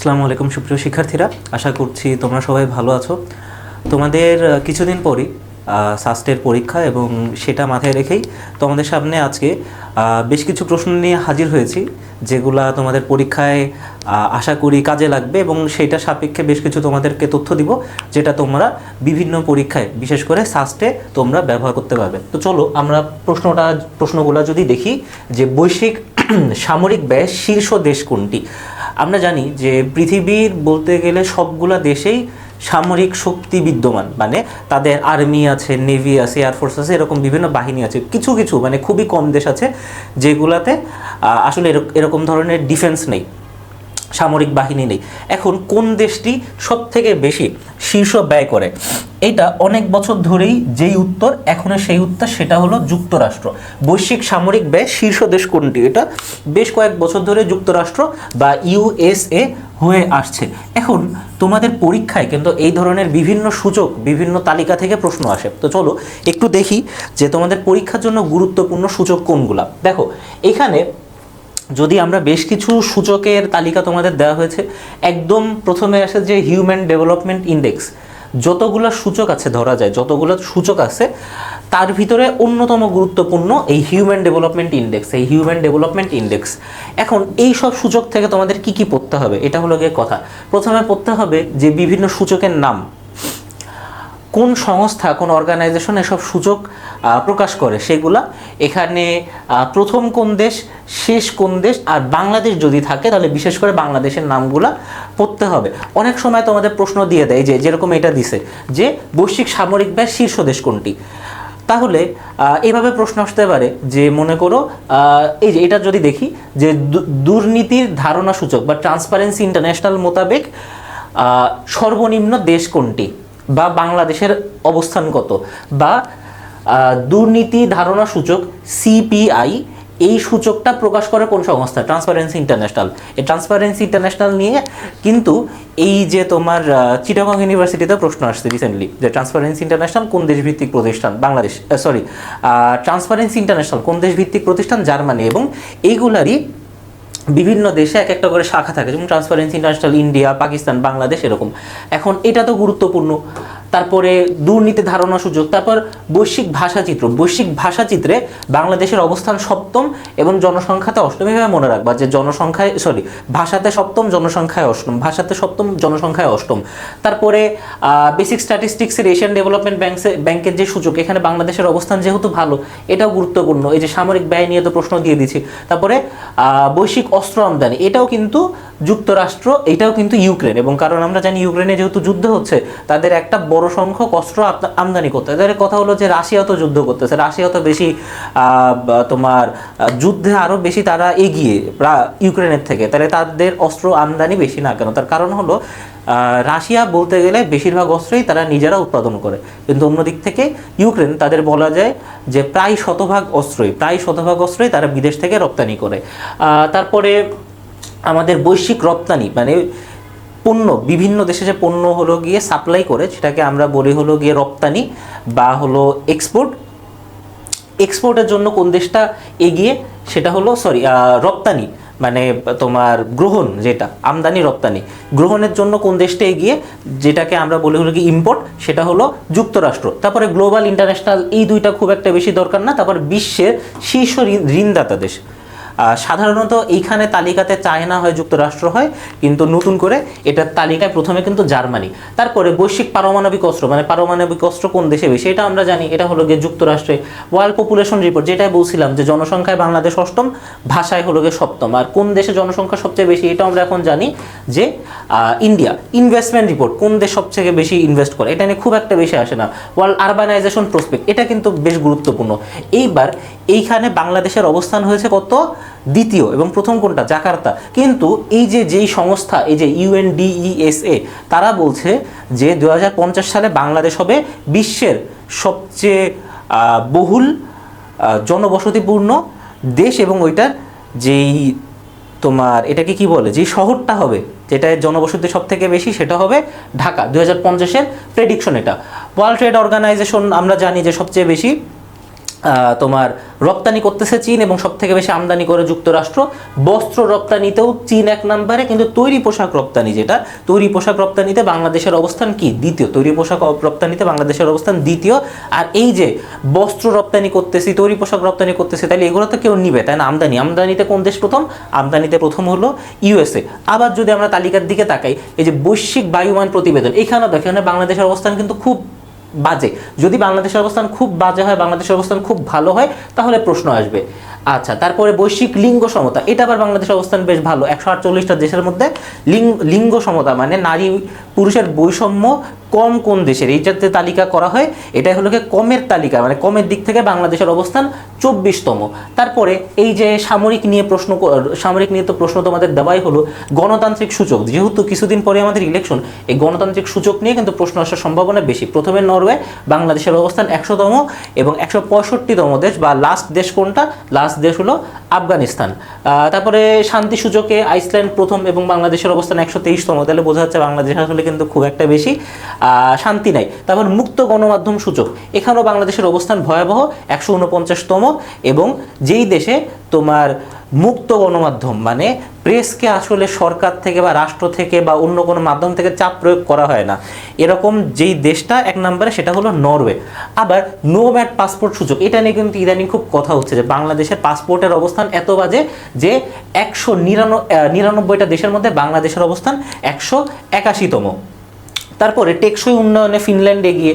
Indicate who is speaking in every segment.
Speaker 1: আসসালামু আলাইকুম সুপ্রিয় শিক্ষার্থীরা, আশা করছি তোমরা সবাই ভালো আছো। তোমাদের কিছুদিন পরই সাস্টের পরীক্ষা এবং সেটা মাথায় রেখেই তোমাদের সামনে আজকে বেশ কিছু প্রশ্ন নিয়ে হাজির হয়েছি, যেগুলা তোমাদের পরীক্ষায় আশা করি কাজে লাগবে এবং সেটা সাপেক্ষে বেশ কিছু তোমাদেরকে তথ্য দিব, যেটা তোমরা বিভিন্ন পরীক্ষায় বিশেষ করে সাস্টে তোমরা ব্যবহার করতে পারবে। তো চলো আমরা প্রশ্নগুলো যদি দেখি, যে বৈশ্বিক সামরিক ব্যয় শীর্ষ দেশ কোনটি। আমরা জানি যে পৃথিবীর বলতে গেলে সবগুলা দেশেই সামরিক শক্তি বিদ্যমান, মানে তাদের আর্মি আছে, নেভি আছে, এয়ারফোর্স আছে, এরকম বিভিন্ন বাহিনী আছে। কিছু কিছু মানে খুবই কম দেশ আছে যেগুলাতে আসলে এরকম ধরনের ডিফেন্স নেই, সামরিক বাহিনী নেই। এখন কোন দেশটি সব থেকে বেশি শীর্ষ ব্যয় করে, এটা অনেক বছর ধরেই যেই উত্তর এখনো সেই উত্তর, সেটা হলো যুক্তরাষ্ট্র। বৈশ্বিক সামরিক ব্যয় শীর্ষ দেশ কোনটি, এটা বেশ কয়েক বছর ধরে যুক্তরাষ্ট্র বা ইউএসএ হয়ে আসছে। এখন তোমাদের পরীক্ষায় কিন্তু এই ধরনের বিভিন্ন সূচক, বিভিন্ন তালিকা থেকে প্রশ্ন আসে। তো চলো একটু দেখি যে তোমাদের পরীক্ষার জন্য গুরুত্বপূর্ণ সূচক কোনগুলা। দেখো এখানে যদি আমরা বেশ কিছু সূচকের তালিকা তোমাদের দেওয়া হয়েছে, একদম প্রথমে আসে যে হিউম্যান ডেভেলপমেন্ট ইন্ডেক্স। যতগুলো সূচক আছে, ধরা যায় যতগুলো সূচক আছে, তার ভিতরে অন্যতম গুরুত্বপূর্ণ এই হিউম্যান ডেভেলপমেন্ট ইন্ডেক্স। এখন এই সব সূচক থেকে তোমাদের কি কি পড়তে হবে, এটা হলো গিয়ে কথা। প্রথমে পড়তে হবে যে বিভিন্ন সূচকের নাম, কোন সংস্থা, কোন অর্গানাইজেশন এসব সূচক প্রকাশ করে সেগুলা, এখানে প্রথম কোন দেশ, শেষ কোন দেশ, আর বাংলাদেশ যদি থাকে তাহলে বিশেষ করে বাংলাদেশের নামগুলা পড়তে হবে। অনেক সময় তোমাদের প্রশ্ন দিয়ে দেয় যে যেরকম এটা দিছে যে বৈশ্বিক সামরিক ব্যয় শীর্ষ দেশ কোনটি। তাহলে এইভাবে প্রশ্ন আসতে পারে যে মনে করো এই যে এটা যদি দেখি যে দুর্নীতির ধারণা সূচক বা ট্রান্সপারেন্সি ইন্টারন্যাশনাল মোতাবেক সর্বনিম্ন দেশ কোনটি, বা বাংলাদেশের অবস্থান কত, বা দুর্নীতি ধারণা সূচক সিপিআই, এই সূচকটা প্রকাশ করে কোন সংস্থা, ট্রান্সপারেন্সি ইন্টারন্যাশনাল। এই ট্রান্সপারেন্সি ইন্টারন্যাশনাল নিয়ে কিন্তু এই যে তোমার চিটাগং ইউনিভার্সিটিতে প্রশ্ন আসছে রিসেন্টলি, যে ট্রান্সপারেন্সি ইন্টারন্যাশনাল কোন দেশ ভিত্তিক প্রতিষ্ঠান, বাংলাদেশ, ট্রান্সপারেন্সি ইন্টারন্যাশনাল কোন দেশ ভিত্তিক প্রতিষ্ঠান, জার্মানি। এবং এইগুলারই বিভিন্ন দেশে এক একটা করে শাখা থাকে, যেমন transparency international India, Pakistan, Bangladesh, এরকম। এখন এটা তো গুরুত্বপূর্ণ। তারপরে দুর্নীতি ধারণা সূচক, তারপর বৈশ্বিক ভাষাচিত্রে বাংলাদেশের অবস্থান সপ্তম এবং জনসংখ্যাতে অষ্টম। এভাবে মনে রাখবা যে ভাষাতে সপ্তম, জনসংখ্যায় অষ্টম। তারপরে বেসিক স্ট্যাটিস্টিক্সের এশিয়ান ডেভেলপমেন্ট ব্যাংকের যে সূচক, এখানে বাংলাদেশের অবস্থান যেহেতু ভালো, এটাও গুরুত্বপূর্ণ। এই যে সামরিক ব্যয় নিয়ে তো প্রশ্ন দিয়ে দিচ্ছি। তারপরে বৈশ্বিক অস্ত্র আমদানি, এটাও কিন্তু যুক্তরাষ্ট্র, এটাও কিন্তু ইউক্রেন। এবং কারণ আমরা জানি ইউক্রেনে যেহেতু যুদ্ধ হচ্ছে, তাদের একটা বড় সংখ্যক অস্ত্র আমদানি করতে হয়। তাদের কথা হলো যে রাশিয়া তো যুদ্ধ করতেছে, রাশিয়া তো বেশি তোমার যুদ্ধে আরও বেশি তারা এগিয়ে ইউক্রেনের থেকে, তাহলে তাদের অস্ত্র আমদানি বেশি না কেন? তার কারণ হলো রাশিয়া বলতে গেলে বেশিরভাগ অস্ত্রই তারা নিজেরা উৎপাদন করে, কিন্তু অন্যদিক থেকে ইউক্রেন, তাদের বলা যায় যে প্রায় শতভাগ অস্ত্রই তারা বিদেশ থেকে রপ্তানি করে। তারপরে আমাদের বৈশ্বিক রপ্তানি, মানে পণ্য, বিভিন্ন দেশে যে পণ্য হলো গিয়ে সাপ্লাই করে, সেটাকে আমরা বলি হলো গিয়ে রপ্তানি বা হলো এক্সপোর্টের জন্য কোন দেশটা এগিয়ে, সেটা হলো রপ্তানি, মানে তোমার গ্রহণ, যেটা আমদানি রপ্তানি, গ্রহণের জন্য কোন দেশটা এগিয়ে, যেটাকে আমরা বলি হলো কি ইম্পোর্ট, সেটা হলো যুক্তরাষ্ট্র। তারপরে গ্লোবাল, ইন্টারন্যাশনাল, এই দুইটা খুব একটা বেশি দরকার না। তারপর বিশ্বের শীর্ষ ঋণদাতা দেশ, সাধারণত এইখানে তালিকাতে চায়না হয়, যুক্তরাষ্ট্র হয়, কিন্তু নতুন করে এটার তালিকায় প্রথমে কিন্তু জার্মানি। তারপরে বৈশ্বিক পারমাণবিক অস্ত্র, মানে পারমাণবিক অস্ত্র কোন দেশে বেশি, এটা আমরা জানি, এটা হলো গিয়ে যুক্তরাষ্ট্রে। ওয়ার্ল্ড পপুলেশন রিপোর্ট, যেটাই বলছিলাম যে জনসংখ্যায় বাংলাদেশ অষ্টম, ভাষায় হলো গিয়ে সপ্তম। আর কোন দেশে জনসংখ্যা সবচেয়ে বেশি, এটা আমরা এখন জানি যে ইন্ডিয়া। ইনভেস্টমেন্ট রিপোর্ট, কোন দেশ সবচেয়ে বেশি ইনভেস্ট করে, এটা নিয়ে খুব একটা বেশি আসে না। ওয়ার্ল্ড আরবানাইজেশন প্রসপেক্ট, এটা কিন্তু বেশ গুরুত্বপূর্ণ। এইবার এইখানে বাংলাদেশের অবস্থান হয়েছে কত, দ্বিতীয়, এবং প্রথম কোনটা, জাকার্তা। কিন্তু এই যে যেই সংস্থা, এই যে UNDESA, তারা বলছে যে 2050 সালে বাংলাদেশ হবে বিশ্বের সবচেয়ে বহুল জনবসতিপূর্ণ দেশ, এবং ওইটার যেই তোমার এটাকে কি বলে, যেই শহরটা হবে, যেটা জনবসতি সব থেকে বেশি, সেটা হবে ঢাকা। 2050-এর প্রেডিকশন এটা। ওয়ার্ল্ড ট্রেড অর্গানাইজেশন আমরা জানি যে সবচেয়ে বেশি তোমার রপ্তানি করতেছে চীন এবং সব থেকে বেশি আমদানি করে যুক্তরাষ্ট্র। বস্ত্র রপ্তানিতেও চীন 1 নম্বরে, কিন্তু তৈরি পোশাক রপ্তানি যেটা, তৈরি পোশাক রপ্তানিতে বাংলাদেশের অবস্থান কি? দ্বিতীয়। তৈরি পোশাক রপ্তানিতে বাংলাদেশের অবস্থান দ্বিতীয়। আর এই যে বস্ত্র রপ্তানি করতেছি, তৈরি পোশাক রপ্তানি করতেছি, তাহলে এগুলো তো কেউ নিবে, তাই না? আমদানিতে কোন দেশ প্রথম? আমদানিতে প্রথম হলো ইউএসএ। আবার যদি আমরা তালিকার দিকে তাকাই, এই যে বৈশ্বিক বায়ুমান প্রতিবেদন, এখানেও দেখেন বাংলাদেশের অবস্থান কিন্তু খুব বাজে। যদি বাংলাদেশের অবস্থান খুব বাজে হয়, বাংলাদেশের অবস্থান খুব ভালো হয়, তাহলে প্রশ্ন আসবে। আচ্ছা, তারপরে বৈশ্বিক লিঙ্গ সমতা, এটা আবার বাংলাদেশের অবস্থান বেশ ভালো। 148টা দেশের মধ্যে লিঙ্গ সমতা মানে নারী পুরুষের বৈষম্য কম কোন দেশের, এইটাতে তালিকা করা হয়। এটাই হলো কমের তালিকা, মানে কমের দিক থেকে বাংলাদেশের অবস্থান 24তম। তারপরে এই যে সামরিক নিয়ে তো প্রশ্ন তোমাদের দেওয়াই হলো। গণতান্ত্রিক সূচক, যেহেতু কিছুদিন পরে আমাদের ইলেকশন, এই গণতান্ত্রিক সূচক নিয়ে কিন্তু প্রশ্ন আসার সম্ভাবনা বেশি। প্রথমে নরওয়ে, বাংলাদেশের অবস্থান 100তম এবং 165তম দেশ, বা লাস্ট দেশ কোনটা? লাস্ট দেশ হলো আফগানিস্তান। তারপরে শান্তি সূচকে আইসল্যান্ড প্রথম এবং বাংলাদেশের অবস্থান 123তম। তাহলে বোঝা যাচ্ছে বাংলাদেশ আসলে কিন্তু খুব একটা বেশি শান্তি নাই। তারপর মুক্ত গণমাধ্যম সূচক, এখানেও বাংলাদেশের অবস্থান ভয়াবহ, 149তম। এবং যেই দেশে তোমার মুক্ত গণমাধ্যম মানে প্রেসকে আসলে সরকার থেকে বা রাষ্ট্র থেকে বা অন্য কোনো মাধ্যম থেকে চাপ প্রয়োগ করা হয় না, এরকম যেই দেশটা 1 নম্বরে, সেটা হলো নরওয়ে। আবার নোম্যাড পাসপোর্ট সূচক, এটা নিয়ে কিন্তু ইদানিং খুব কথা হচ্ছে যে বাংলাদেশের পাসপোর্টের অবস্থান এত বাজে যে 199টা দেশের মধ্যে বাংলাদেশের অবস্থান 181তম। তারপরে টেকসই উন্নয়নে ফিনল্যান্ড এগিয়ে।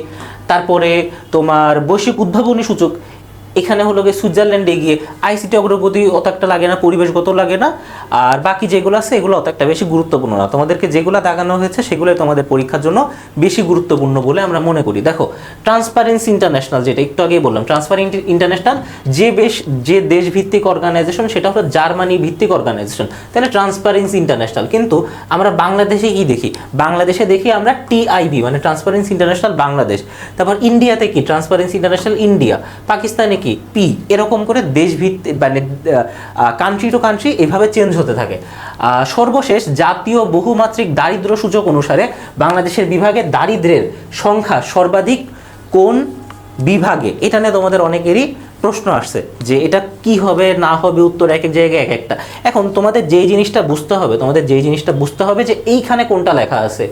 Speaker 1: তারপরে তোমার বৈশ্বিক উদ্ভাবনী সূচক, এখানে হলো গিয়ে সুইজারল্যান্ড এগিয়ে। আইসিটি অগ্রগতি অত একটা লাগে না, পরিবেশগত লাগে না। আর বাকি যেগুলো আছে এগুলো অত একটা বেশি গুরুত্বপূর্ণ না। তোমাদেরকে যেগুলো দাগানো হয়েছে সেগুলোই তোমাদের পরীক্ষার জন্য বেশি গুরুত্বপূর্ণ বলে আমরা মনে করি। দেখো, ট্রান্সপারেন্সি ইন্টারন্যাশনাল, যেটা একটু আগেই বললাম, ট্রান্সপারেন্সি ইন্টারন্যাশনাল যে দেশ ভিত্তিক অর্গানাইজেশন, সেটা হলো জার্মানি ভিত্তিক অর্গানাইজেশন। তাহলে ট্রান্সপারেন্সি ইন্টারন্যাশনাল। কিন্তু আমরা বাংলাদেশে কি দেখি? বাংলাদেশে দেখি আমরা টিআইবি মানে ট্রান্সপারেন্সি ইন্টারন্যাশনাল বাংলাদেশ। তারপর ইন্ডিয়াতে কি? Transparency international India. পাকিস্তানে কি? পি। এরকম করে দেশ ভিত্তিক মানে কান্ট্রি টু কান্ট্রি এভাবে চেঞ্জ হতে থাকে। সর্বশেষ জাতীয় বহুমাত্রিক দারিদ্র সূচক অনুসারে বাংলাদেশের বিভাগে দারিদ্র্যের সংখ্যা সর্বাধিক কোন বিভাগে? এটা নিয়ে তোমাদের অনেকেরই প্রশ্ন আসছে যে এটা কি হবে না হবে, উত্তর এক এক জায়গায় এক একটা। এখন তোমাদের যেই জিনিসটা বুঝতে হবে যে এইখানে কোনটা লেখা আছে।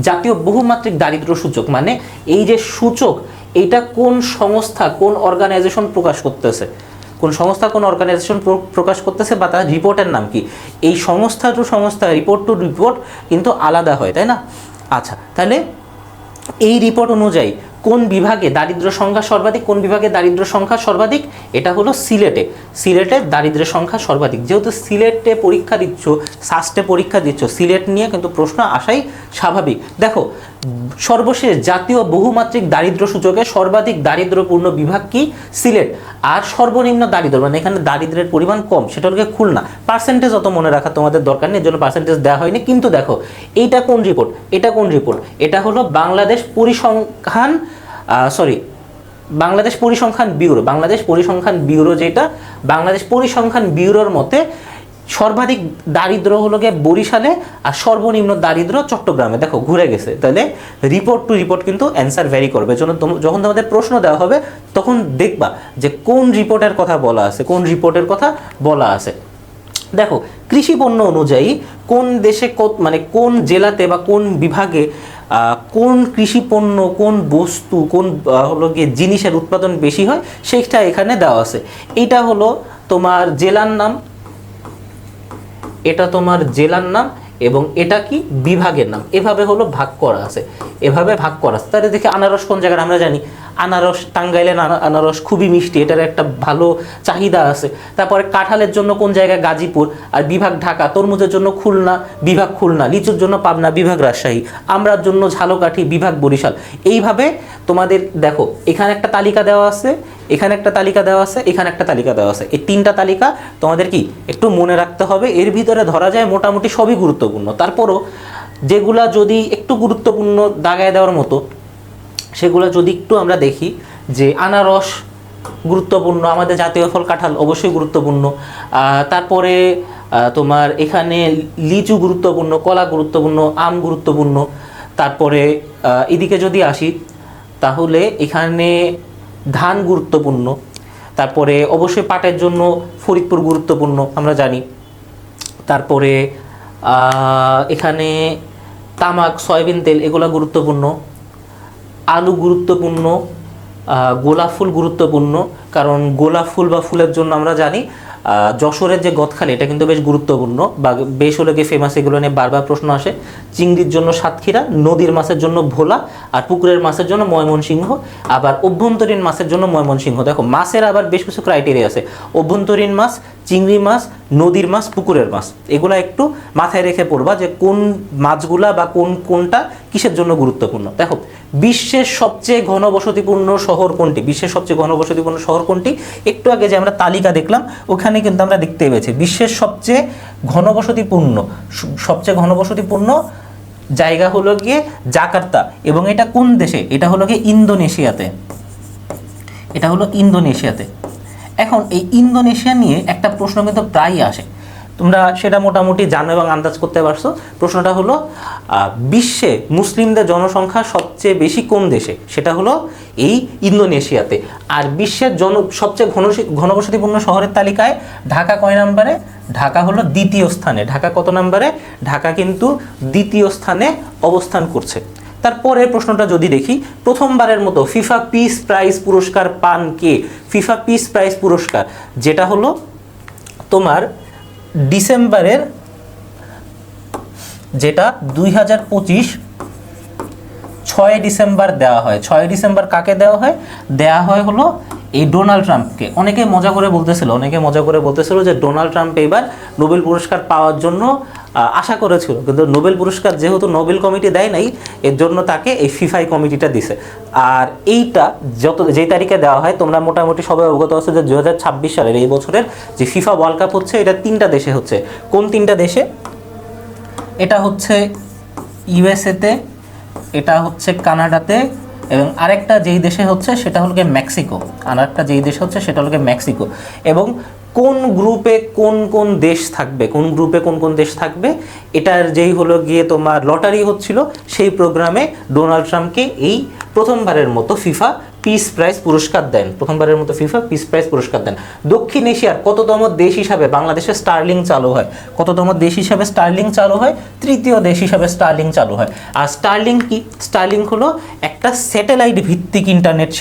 Speaker 1: জাতীয় বহুমাত্রিক দারিদ্র সূচক মানে এই যে সূচক, এইটা কোন সংস্থা কোন অর্গানাইজেশন প্রকাশ করতেছে, কোন সংস্থা কোন অর্গানাইজেশন প্রকাশ করতেছে, বা তার রিপোর্টের নাম কি। এই সংস্থা টু সংস্থা, রিপোর্ট টু রিপোর্ট কিন্তু আলাদা হয়, তাই না? আচ্ছা, তাহলে এই রিপোর্ট অনুযায়ী কোন বিভাগে দারিদ্র সংখ্যা সর্বাধিক? কোন বিভাগে দারিদ্র সংখ্যা সর্বাধিক? এটা হলো সিলেটে দারিদ্র্যের সংখ্যা সর্বাধিক। যেহেতু সিলেটে পরীক্ষা দিচ্ছ, সাস্টে পরীক্ষা দিচ্ছ, সিলেট নিয়ে কিন্তু প্রশ্ন আসাই স্বাভাবিক। দেখো, সর্বশেষ জাতীয় বহুমাত্রিক দারিদ্র সূচকে সর্বাধিক দারিদ্রপূর্ণ বিভাগ কি? সিলেট। আর সর্বনিম্ন দারিদ্র মানে এখানে দারিদ্রের পরিমাণ কম, সেটা হলো খুলনা। পার্সেন্টেজ অত মনে রাখা তোমাদের দরকার নেই, এর জন্য পার্সেন্টেজ দেওয়া হয়নি। কিন্তু দেখো, এইটা কোন রিপোর্ট? এটা হলো বাংলাদেশ পরিসংখ্যান ব্যুরো। যেটা বাংলাদেশ পরিসংখ্যান ব্যুরোর মতে সর্বাধিক দারিদ্র হলো গিয়ে বরিশালে আর সর্বনিম্ন দারিদ্র চট্টগ্রামে। দেখো, ঘুরে গেছে। তাহলে রিপোর্ট টু রিপোর্ট কিন্তু অ্যান্সার ভ্যারি করবে। যখন তোমাদের প্রশ্ন দেওয়া হবে তখন দেখবা যে কোন রিপোর্টের কথা বলা আছে। দেখো, কৃষি পণ্য অনুযায়ী কোন দেশে মানে কোন জেলাতে বা কোন বিভাগে কোন কৃষি পণ্য, কোন বস্তু, কোন হলো গিয়ে জিনিসের উৎপাদন বেশি হয়, সেটা এখানে দেওয়া আছে। এটা হলো তোমার জেলার নাম, এবং এটা কি? বিভাগের নাম। এভাবে হলো ভাগ করা আছে। তাহলে দেখি আনারস কোন জায়গায়? আমরা জানি আনারস টাঙ্গাইলের আনারস খুবই মিষ্টি, এটার একটা ভালো চাহিদা আছে। তারপরে কাঁঠালের জন্য কোন জায়গায়? গাজীপুর আর বিভাগ ঢাকা। তরমুজের জন্য খুলনা, বিভাগ খুলনা। লিচুর জন্য পাবনা, বিভাগ রাজশাহী। আমড়ার জন্য ঝালকাঠি, বিভাগ বরিশাল। এইভাবে তোমাদের দেখো, এখানে একটা তালিকা দেওয়া আছে, এখানে একটা তালিকা দেওয়া আছে। এই 3টা তালিকা তোমাদের কি একটু মনে রাখতে হবে। এর ভিতরে ধরা যায় মোটামুটি সবই গুরুত্বপূর্ণ। তারপরও যেগুলা যদি একটু গুরুত্বপূর্ণ দাগায় দেওয়ার মতো, সেগুলো যদি একটু আমরা দেখি, যে আনারস গুরুত্বপূর্ণ, আমাদের জাতীয় ফল কাঁঠাল অবশ্যই গুরুত্বপূর্ণ। তারপরে তোমার এখানে লিচু গুরুত্বপূর্ণ, কলা গুরুত্বপূর্ণ, আম গুরুত্বপূর্ণ। তারপরে এদিকে যদি আসি, তাহলে এখানে ধান গুরুত্বপূর্ণ, তারপরে অবশ্যই পাটের জন্য ফরিদপুর গুরুত্বপূর্ণ আমরা জানি। তারপরে এখানে তামাক, সয়াবিন তেল এগুলো গুরুত্বপূর্ণ, আলু গুরুত্বপূর্ণ, গোলাপ ফুল গুরুত্বপূর্ণ, কারণ গোলাপ ফুল বা ফুলের জন্য আমরা জানি যশোরের যে গদখালি এটা কিন্তু বেশ গুরুত্বপূর্ণ বা বেশ হলে গিয়ে ফেমাস, এগুলো নিয়ে বারবার প্রশ্ন আসে। চিংড়ির জন্য সাতক্ষীরা, নদীর মাছের জন্য ভোলা, আর পুকুরের মাছের জন্য ময়মনসিংহ, আবার অভ্যন্তরীণ মাছের জন্য ময়মনসিংহ। দেখো মাছের আবার বেশ কিছু ক্রাইটেরিয়া আছে, অভ্যন্তরীণ মাছ, চিংড়ি মাছ, নদীর মাছ, পুকুরের মাছ, এগুলো একটু মাথায় রেখে পড়বা যে কোন মাছগুলা বা কোনটা কিসের জন্য গুরুত্বপূর্ণ। দেখো বিশ্বের সবচেয়ে ঘনবসতিপূর্ণ শহর কোনটি? বিশ্বের সবচেয়ে ঘনবসতিপূর্ণ শহর কোনটি? একটু আগে যে আমরা তালিকা দেখলাম ওখানে কিন্তু আমরা দেখতে পেয়েছি বিশ্বের সবচেয়ে ঘনবসতিপূর্ণ জায়গা হলো গিয়ে জাকার্তা, এবং এটা কোন দেশে? এটা হলো গিয়ে ইন্দোনেশিয়াতে। এটা হলো ইন্দোনেশিয়াতে। এখন এই ইন্দোনেশিয়া নিয়ে একটা প্রশ্ন কিন্তু প্রায়ই আসে, তোমরা সেটা মোটামুটি জানো এবং আন্দাজ করতে পারছো। প্রশ্নটা হলো বিশ্বে মুসলিমদের জনসংখ্যা সবচেয়ে বেশি কোন দেশে? সেটা হলো এই ইন্দোনেশিয়াতে। আর বিশ্বের সবচেয়ে ঘনবসতিপূর্ণ শহরের তালিকায় ঢাকা কয় নম্বরে? ঢাকা হলো দ্বিতীয় স্থানে। ঢাকা কত নম্বরে? ঢাকা কিন্তু দ্বিতীয় স্থানে অবস্থান করছে। তারপরের প্রশ্নটা যদি দেখি, প্রথমবারের মতো ফিফা পিস প্রাইজ পুরস্কার পান কে? ফিফা পিস প্রাইজ পুরস্কার যেটা হলো তোমার ডিসেম্বরের, যেটা 2025 6 ডিসেম্বর দেওয়া হয়। 6 ডিসেম্বর কাকে দেওয়া হয়? দেওয়া হয় হলো এই ডোনাল্ড ট্রাম্পকে। অনেকে মজা করে বলতেছিল যে ডোনাল্ড ট্রাম্প এবার নোবেল পুরস্কার পাওয়ার জন্য আশা করেছিল, কিন্তু নোবেল পুরস্কার যেহেতু নোবেল কমিটি দেয় নাই, এর জন্য তাকে এই ফিফাই কমিটিটা দিছে। আর এইটা যেই তারিখে দেওয়া হয়, তোমরা মোটামুটি সবাই অবগত আছে যে 2026 সালের এই বছরের যে ফিফা ওয়ার্ল্ড কাপ হচ্ছে, এটা 3টা দেশে হচ্ছে। কোন 3টা দেশে? এটা হচ্ছে ইউএসএতে, এটা হচ্ছে কানাডাতে, এবং আরেকটা যেই দেশে হচ্ছে সেটা হলো গিয়ে মেক্সিকো। এবং কোন গ্রুপে কোন কোন দেশ থাকবে এটার যেই হলো গিয়ে তোমার লটারি হচ্ছিল, সেই প্রোগ্রামে ডোনাল্ড ট্রাম্পকে এই প্রথমবারের মতো ফিফা পিস প্রাইজ পুরস্কার দেন। দক্ষিণ এশিয়ার কততম দেশ হিসাবে বাংলাদেশে স্টারলিং চালু হয়? তৃতীয় দেশ হিসাবে স্টারলিং চালু হয়। আর স্টারলিং কি? স্টারলিং হলো একটা স্যাটেলাইট ভিত্তিক ইন্টারনেট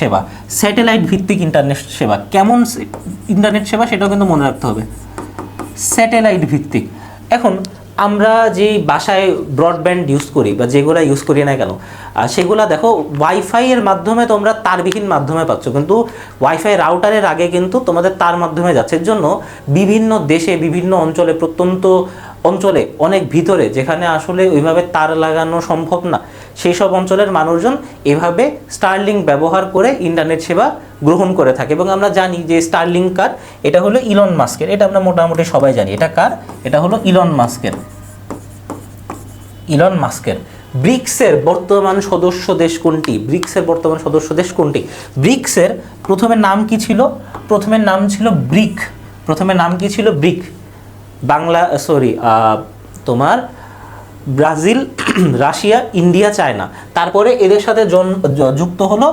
Speaker 1: সেবা। কেমন ইন্টারনেট সেবা সেটাও কিন্তু মনে রাখতে হবে, স্যাটেলাইট ভিত্তিক। এখন আমরা যেই বাসায় ব্রডব্যান্ড ইউজ করি বা যেগুলো ইউজ করি না কেন, সেগুলো দেখো ওয়াইফাই এর মাধ্যমে তোমরা তারবিহীন মাধ্যমে পাচ্ছ, কিন্তু ওয়াইফাই রাউটারের আগে কিন্তু তোমাদের তার মাধ্যমে যাচ্ছে। এর জন্য বিভিন্ন দেশে, বিভিন্ন অঞ্চলে, প্রত্যন্ত অঞ্চলে, অনেক ভিতরে যেখানে আসলে ওইভাবে তার লাগানো সম্ভব না, সেই সব অঞ্চলের মানুষজন এভাবে স্টারলিং ব্যবহার করে ইন্টারনেট সেবা গ্রহণ করে থাকে। এবং আমরা জানি যে স্টারলিং কার? এটা হলো ইলন মাস্কের। এটা আমরা মোটামুটি সবাই জানি। এটা কার? এটা হলো ইলন মাস্কের। ব্রিক্সের বর্তমান সদস্য দেশ কোনটি? ব্রিক্সের প্রথমে নাম কি ছিল? ব্রিক। তোমার ব্রাজিল, রাশিয়া, ইন্ডিয়া, চায়না। তারপরে এদের সাথে যুক্ত হলো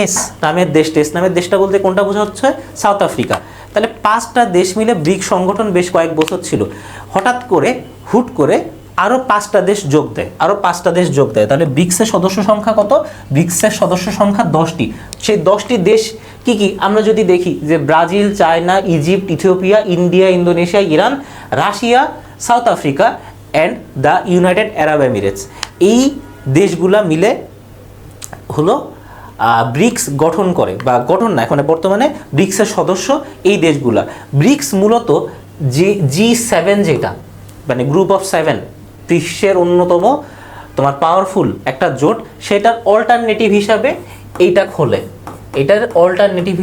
Speaker 1: এস নামের দেশটা বলতে কোনটা বোঝা হচ্ছে? South Africa. তাহলে 5টা দেশ মিলে ব্রিক সংগঠন বেশ কয়েক বছর ছিল। হুট করে আরও 5টা দেশ যোগ দেয়। তাহলে ব্রিক্সের সদস্য সংখ্যা কত? ব্রিক্সের সদস্য সংখ্যা 10টি। সেই 10টি দেশ কি কি আমরা যদি দেখি, যে Brazil, China, Egypt, Ethiopia, India, Indonesia, Iran, Russia, south Africa and the United Arab Emirates, এই দেশগুলা মিলে হলো ব্রিক্স গঠন করে, বা গঠন না, এখন বর্তমানে ব্রিক্সের সদস্য এই দেশগুলা। ব্রিক্স মূলত G7 যেটা মানে গ্রুপ অফ 7, বিশ্বের অন্যতম তোমার পাওয়ারফুল একটা জোট, সেটার অল্টারনেটিভ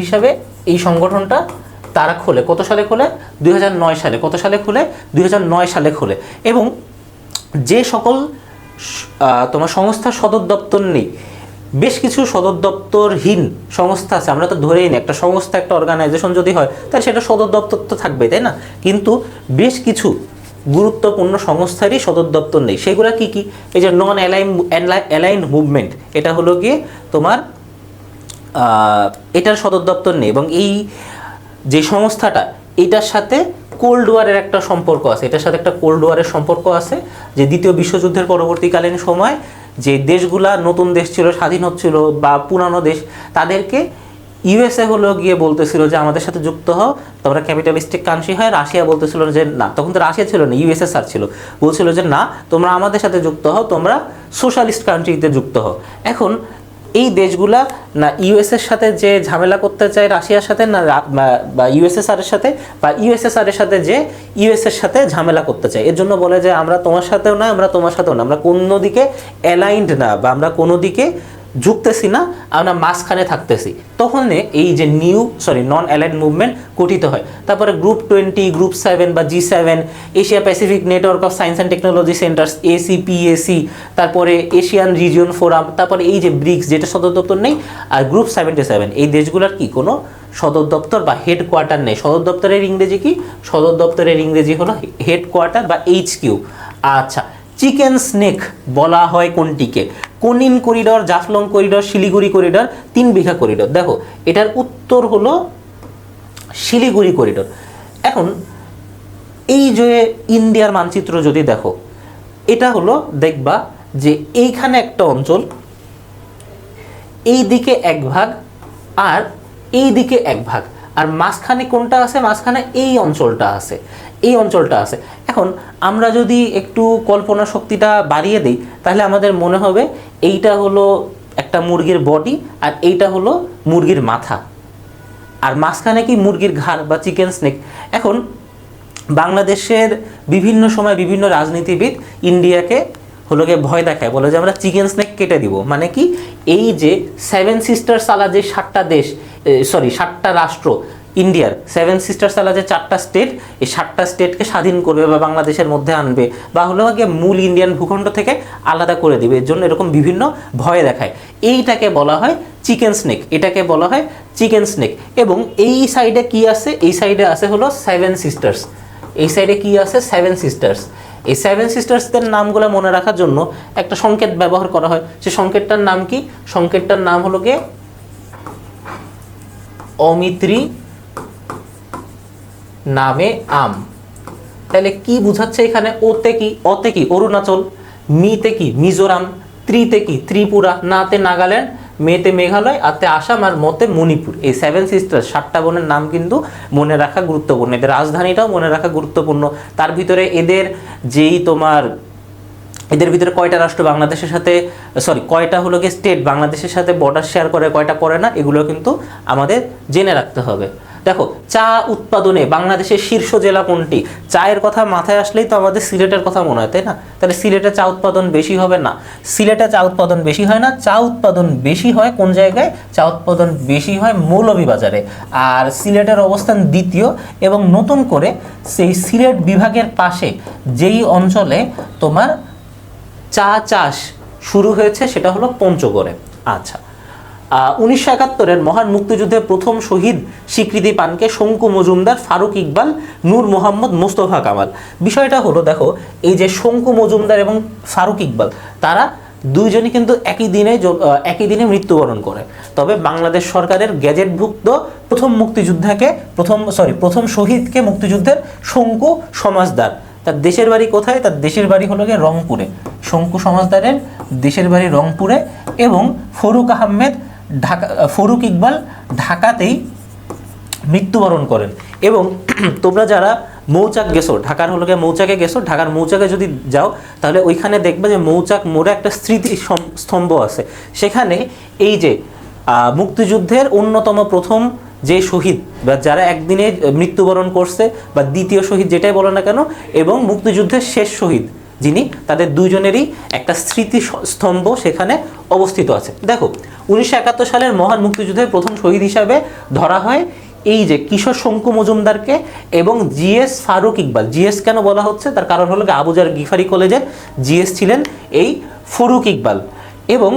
Speaker 1: হিসাবে এই সংগঠনটা তারা খোলে। কত সালে খোলে? 2009 সালে। কত সালে খোলে? 2009 সালে খোলে। এবং যে সকল তোমার সংস্থার সদর দপ্তর নেই, বেশ কিছু সদর দপ্তরহীন সংস্থা আছে, আমরা তো ধরেই নিই একটা সংস্থা, একটা অর্গানাইজেশন যদি হয় তাহলে সেটা সদর দপ্তর তো থাকবে, তাই না? কিন্তু বেশ কিছু গুরুত্বপূর্ণ সংস্থারই সদর দপ্তর নেই। সেগুলো কি কি? এই যে নন অ্যালাইন্ড মুভমেন্ট, এটা হলো গিয়ে তোমার এটার সদর দপ্তর নেই। এবং এই যে সংস্থাটা, এটার সাথে কোল্ড ওয়ারের একটা সম্পর্ক আছে, এটার সাথে একটা কোল্ড ওয়ারের সম্পর্ক আছে, যে দ্বিতীয় বিশ্বযুদ্ধের পরবর্তীকালীন সময় যে দেশগুলা নতুন দেশ ছিল, স্বাধীন হচ্ছিল বা পুরানো দেশ, তাদেরকে ইউএসএ হলো গিয়ে বলতেছিল যে আমাদের সাথে যুক্ত হও, তোমরা ক্যাপিটালিস্টিক কান্ট্রি হয়। রাশিয়া বলতেছিল যে না, তখন তো রাশিয়া ছিল না, ইউএসএসআর ছিল, বলছিল যে না, তোমরা আমাদের সাথে যুক্ত হও, তোমরা সোশ্যালিস্ট কান্ট্রিতে যুক্ত হও। এখন এই দেশগুলা না ইউএসএর সাথে যে ঝামেলা করতে চায় রাশিয়ার সাথে, না বা ইউএসএসআর এর সাথে, বা ইউএসএসআর এর সাথে যে ইউএসএর সাথে ঝামেলা করতে চায়। এর জন্য বলে যে আমরা তোমার সাথেও না, আমরা তোমার সাথেও না, আমরা কোনো দিকে অ্যালাইন্ড না, বা আমরা কোনো দিকে ঝুঁকতেছি না, আমরা মাঝখানে থাকতেছি। তখন এই যে নন অ্যালাইড মুভমেন্ট গঠিত হয়। তারপরে গ্রুপ 20, গ্রুপ 7 বা G7, Asia Pacific network of science and technology centres, ACPAC, তারপরে এশিয়ান রিজিয়ন ফোরাম, তারপরে এই যে ব্রিক্স, যেটা সদর দপ্তর নেই, আর গ্রুপ 77, এই দেশগুলোর কি কোনো সদর দপ্তর বা হেডকোয়ার্টার নেই। সদর দপ্তরের ইংরেজি কি? সদর দপ্তরের ইংরেজি হলো হেডকোয়ার্টার বা HQ। আচ্ছা, চিকেন স্নেক বলা হয় কোনটিকে? কোনিন corridor, Jaflong corridor, Siliguri corridor, 3 Bigha corridor. দেখো এটার উত্তর হলো শিলিগুড়ি করিডর। এখন এই যে ইন্ডিয়ার মানচিত্র যদি দেখো, এটা হলো দেখবা যে এইখানে একটা অঞ্চল, এই দিকে এক ভাগ আর এই দিকে এক ভাগ, আর মাঝখানে কোনটা আছে? মাঝখানে এই অঞ্চলটা আছে, এই অঞ্চলটা আছে। এখন আমরা যদি একটু কল্পনা শক্তিটা বাড়িয়ে দিই, তাহলে আমাদের মনে হবে এইটা হলো একটা মুরগির বডি, আর এইটা হলো মুরগির মাথা, আর মাঝখানে কি মুরগির ঘাড় বা চিকেন স্নেক। এখন বাংলাদেশের বিভিন্ন সময় বিভিন্ন রাজনীতিবিদ ইন্ডিয়াকে হলো গিয়ে ভয় দেখায়, বলে যে আমরা চিকেন স্নেক কেটে দিব। মানে কি? এই যে 7 সিস্টার্স আলা যে 7টা দেশ, 7টা রাষ্ট্র, ইন্ডিয়ার 7 সিস্টার্স আলা যে 4টা স্টেট, এই 7টা স্টেটকে স্বাধীন করবে বা বাংলাদেশের মধ্যে আনবে, বা হলো গিয়ে মূল ইন্ডিয়ান ভূখণ্ড থেকে আলাদা করে দিবে। এর জন্য এরকম বিভিন্ন ভয় দেখায়। এইটাকে বলা হয় চিকেন স্নেক, এটাকে বলা হয় চিকেন স্নেক। এবং এই সাইডে কি আছে? এই সাইডে আছে হলো 7 সিস্টার্স। এই সাইডে কি আছে? 7 সিস্টার্স। এই 7 সিস্টার্সদের নামগুলো মনে রাখার জন্য একটা সংকেত ব্যবহার করা হয়। সে সংকেতটার নাম কি? সংকেতটার নাম হলো গিয়ে অমিত্রি নামে আম। তাহলে কি বুঝাচ্ছে এখানে? ওতে কি? অতে কি? অরুণাচল, মিতে কি? মিজোরাম, ত্রিতে কি? ত্রিপুরা, নাতে নাগাল্যান্ড, মেতে মেঘালয়, আতে আসাম, আর মতে মণিপুর। এই 7 সিস্টার 7টা বোনের নাম কিন্তু মনে রাখা গুরুত্বপূর্ণ। এদের রাজধানীটাও মনে রাখা গুরুত্বপূর্ণ। তার ভিতরে এদের এদের ভিতরে কয়টা রাষ্ট্র বাংলাদেশের সাথে, কয়টা হলো গিয়ে স্টেট বাংলাদেশের সাথে বর্ডার শেয়ার করে, কয়টা করে না, এগুলো কিন্তু আমাদের জেনে রাখতে হবে। দেখো, চা উৎপাদনে বাংলাদেশের শীর্ষ জেলা কোনটি? চায়ের কথা মাথায় আসলেই তো আমাদের সিলেটের কথা মনে হয়, তাই না? তাহলে সিলেটে চা উৎপাদন বেশি হবে না? সিলেটে চা উৎপাদন বেশি হয় না। চা উৎপাদন বেশি হয় কোন জায়গায়? চা উৎপাদন বেশি হয় মৌলভীবাজারে। আর সিলেটের অবস্থান দ্বিতীয়, এবং নতুন করে সেই সিলেট বিভাগের পাশে যেই অঞ্চলে তোমার চা চাষ শুরু হয়েছে সেটা হলো পঞ্চগড়ে। আচ্ছা, 1971-এর মহান মুক্তিযুদ্ধের প্রথম শহীদ স্বীকৃতি পান কে? শঙ্কু মজুমদার, ফারুক ইকবাল, নূর মোহাম্মদ, মোস্তফা কামাল। বিষয়টা হলো, দেখো এই যে শঙ্কু মজুমদার এবং ফারুক ইকবাল, তারা দুইজনই কিন্তু একই দিনে মৃত্যুবরণ করে। তবে বাংলাদেশ সরকারের গ্যাজেটভুক্ত প্রথম শহীদকে মুক্তিযুদ্ধের শঙ্কু সমাজদার। তার দেশের বাড়ি কোথায়? তার দেশের বাড়ি হলো গিয়ে রংপুরে। শঙ্কু সমাজদারের দেশের বাড়ি রংপুরে, এবং ফারুক ইকবাল ঢাকাতেই মৃত্যুবরণ করেন। এবং তোমরা যারা মৌচাক গেছো, ঢাকার হলো গিয়ে মৌচাকে গেছো, ঢাকার মৌচাকে যদি যাও তাহলে ওইখানে দেখবে যে মৌচাক মোড়ে একটা স্মৃতি স্তম্ভ আছে। সেখানে এই যে মুক্তিযুদ্ধের অন্যতম প্রথম যে শহীদ বা যারা একদিনে মৃত্যুবরণ করছে, বা দ্বিতীয় শহীদ যেটাই বলো না কেন, এবং মুক্তিযুদ্ধের শেষ শহীদ যিনি, তাদের দুইজনেরই একটা স্মৃতি স্তম্ভ সেখানে অবস্থিত আছে। দেখো, 1971 সালের মহান মুক্তিযুদ্ধের প্রথম শহীদ হিসাবে ধরা হয় এই যে কিশোর শঙ্কু মজুমদারকে এবং জিএস ফারুক ইকবাল। জিএস কেন বলা হচ্ছে? তার কারণ হলো আবুজার গিফারি কলেজের জিএস ছিলেন এই ফারুক ইকবাল। এবং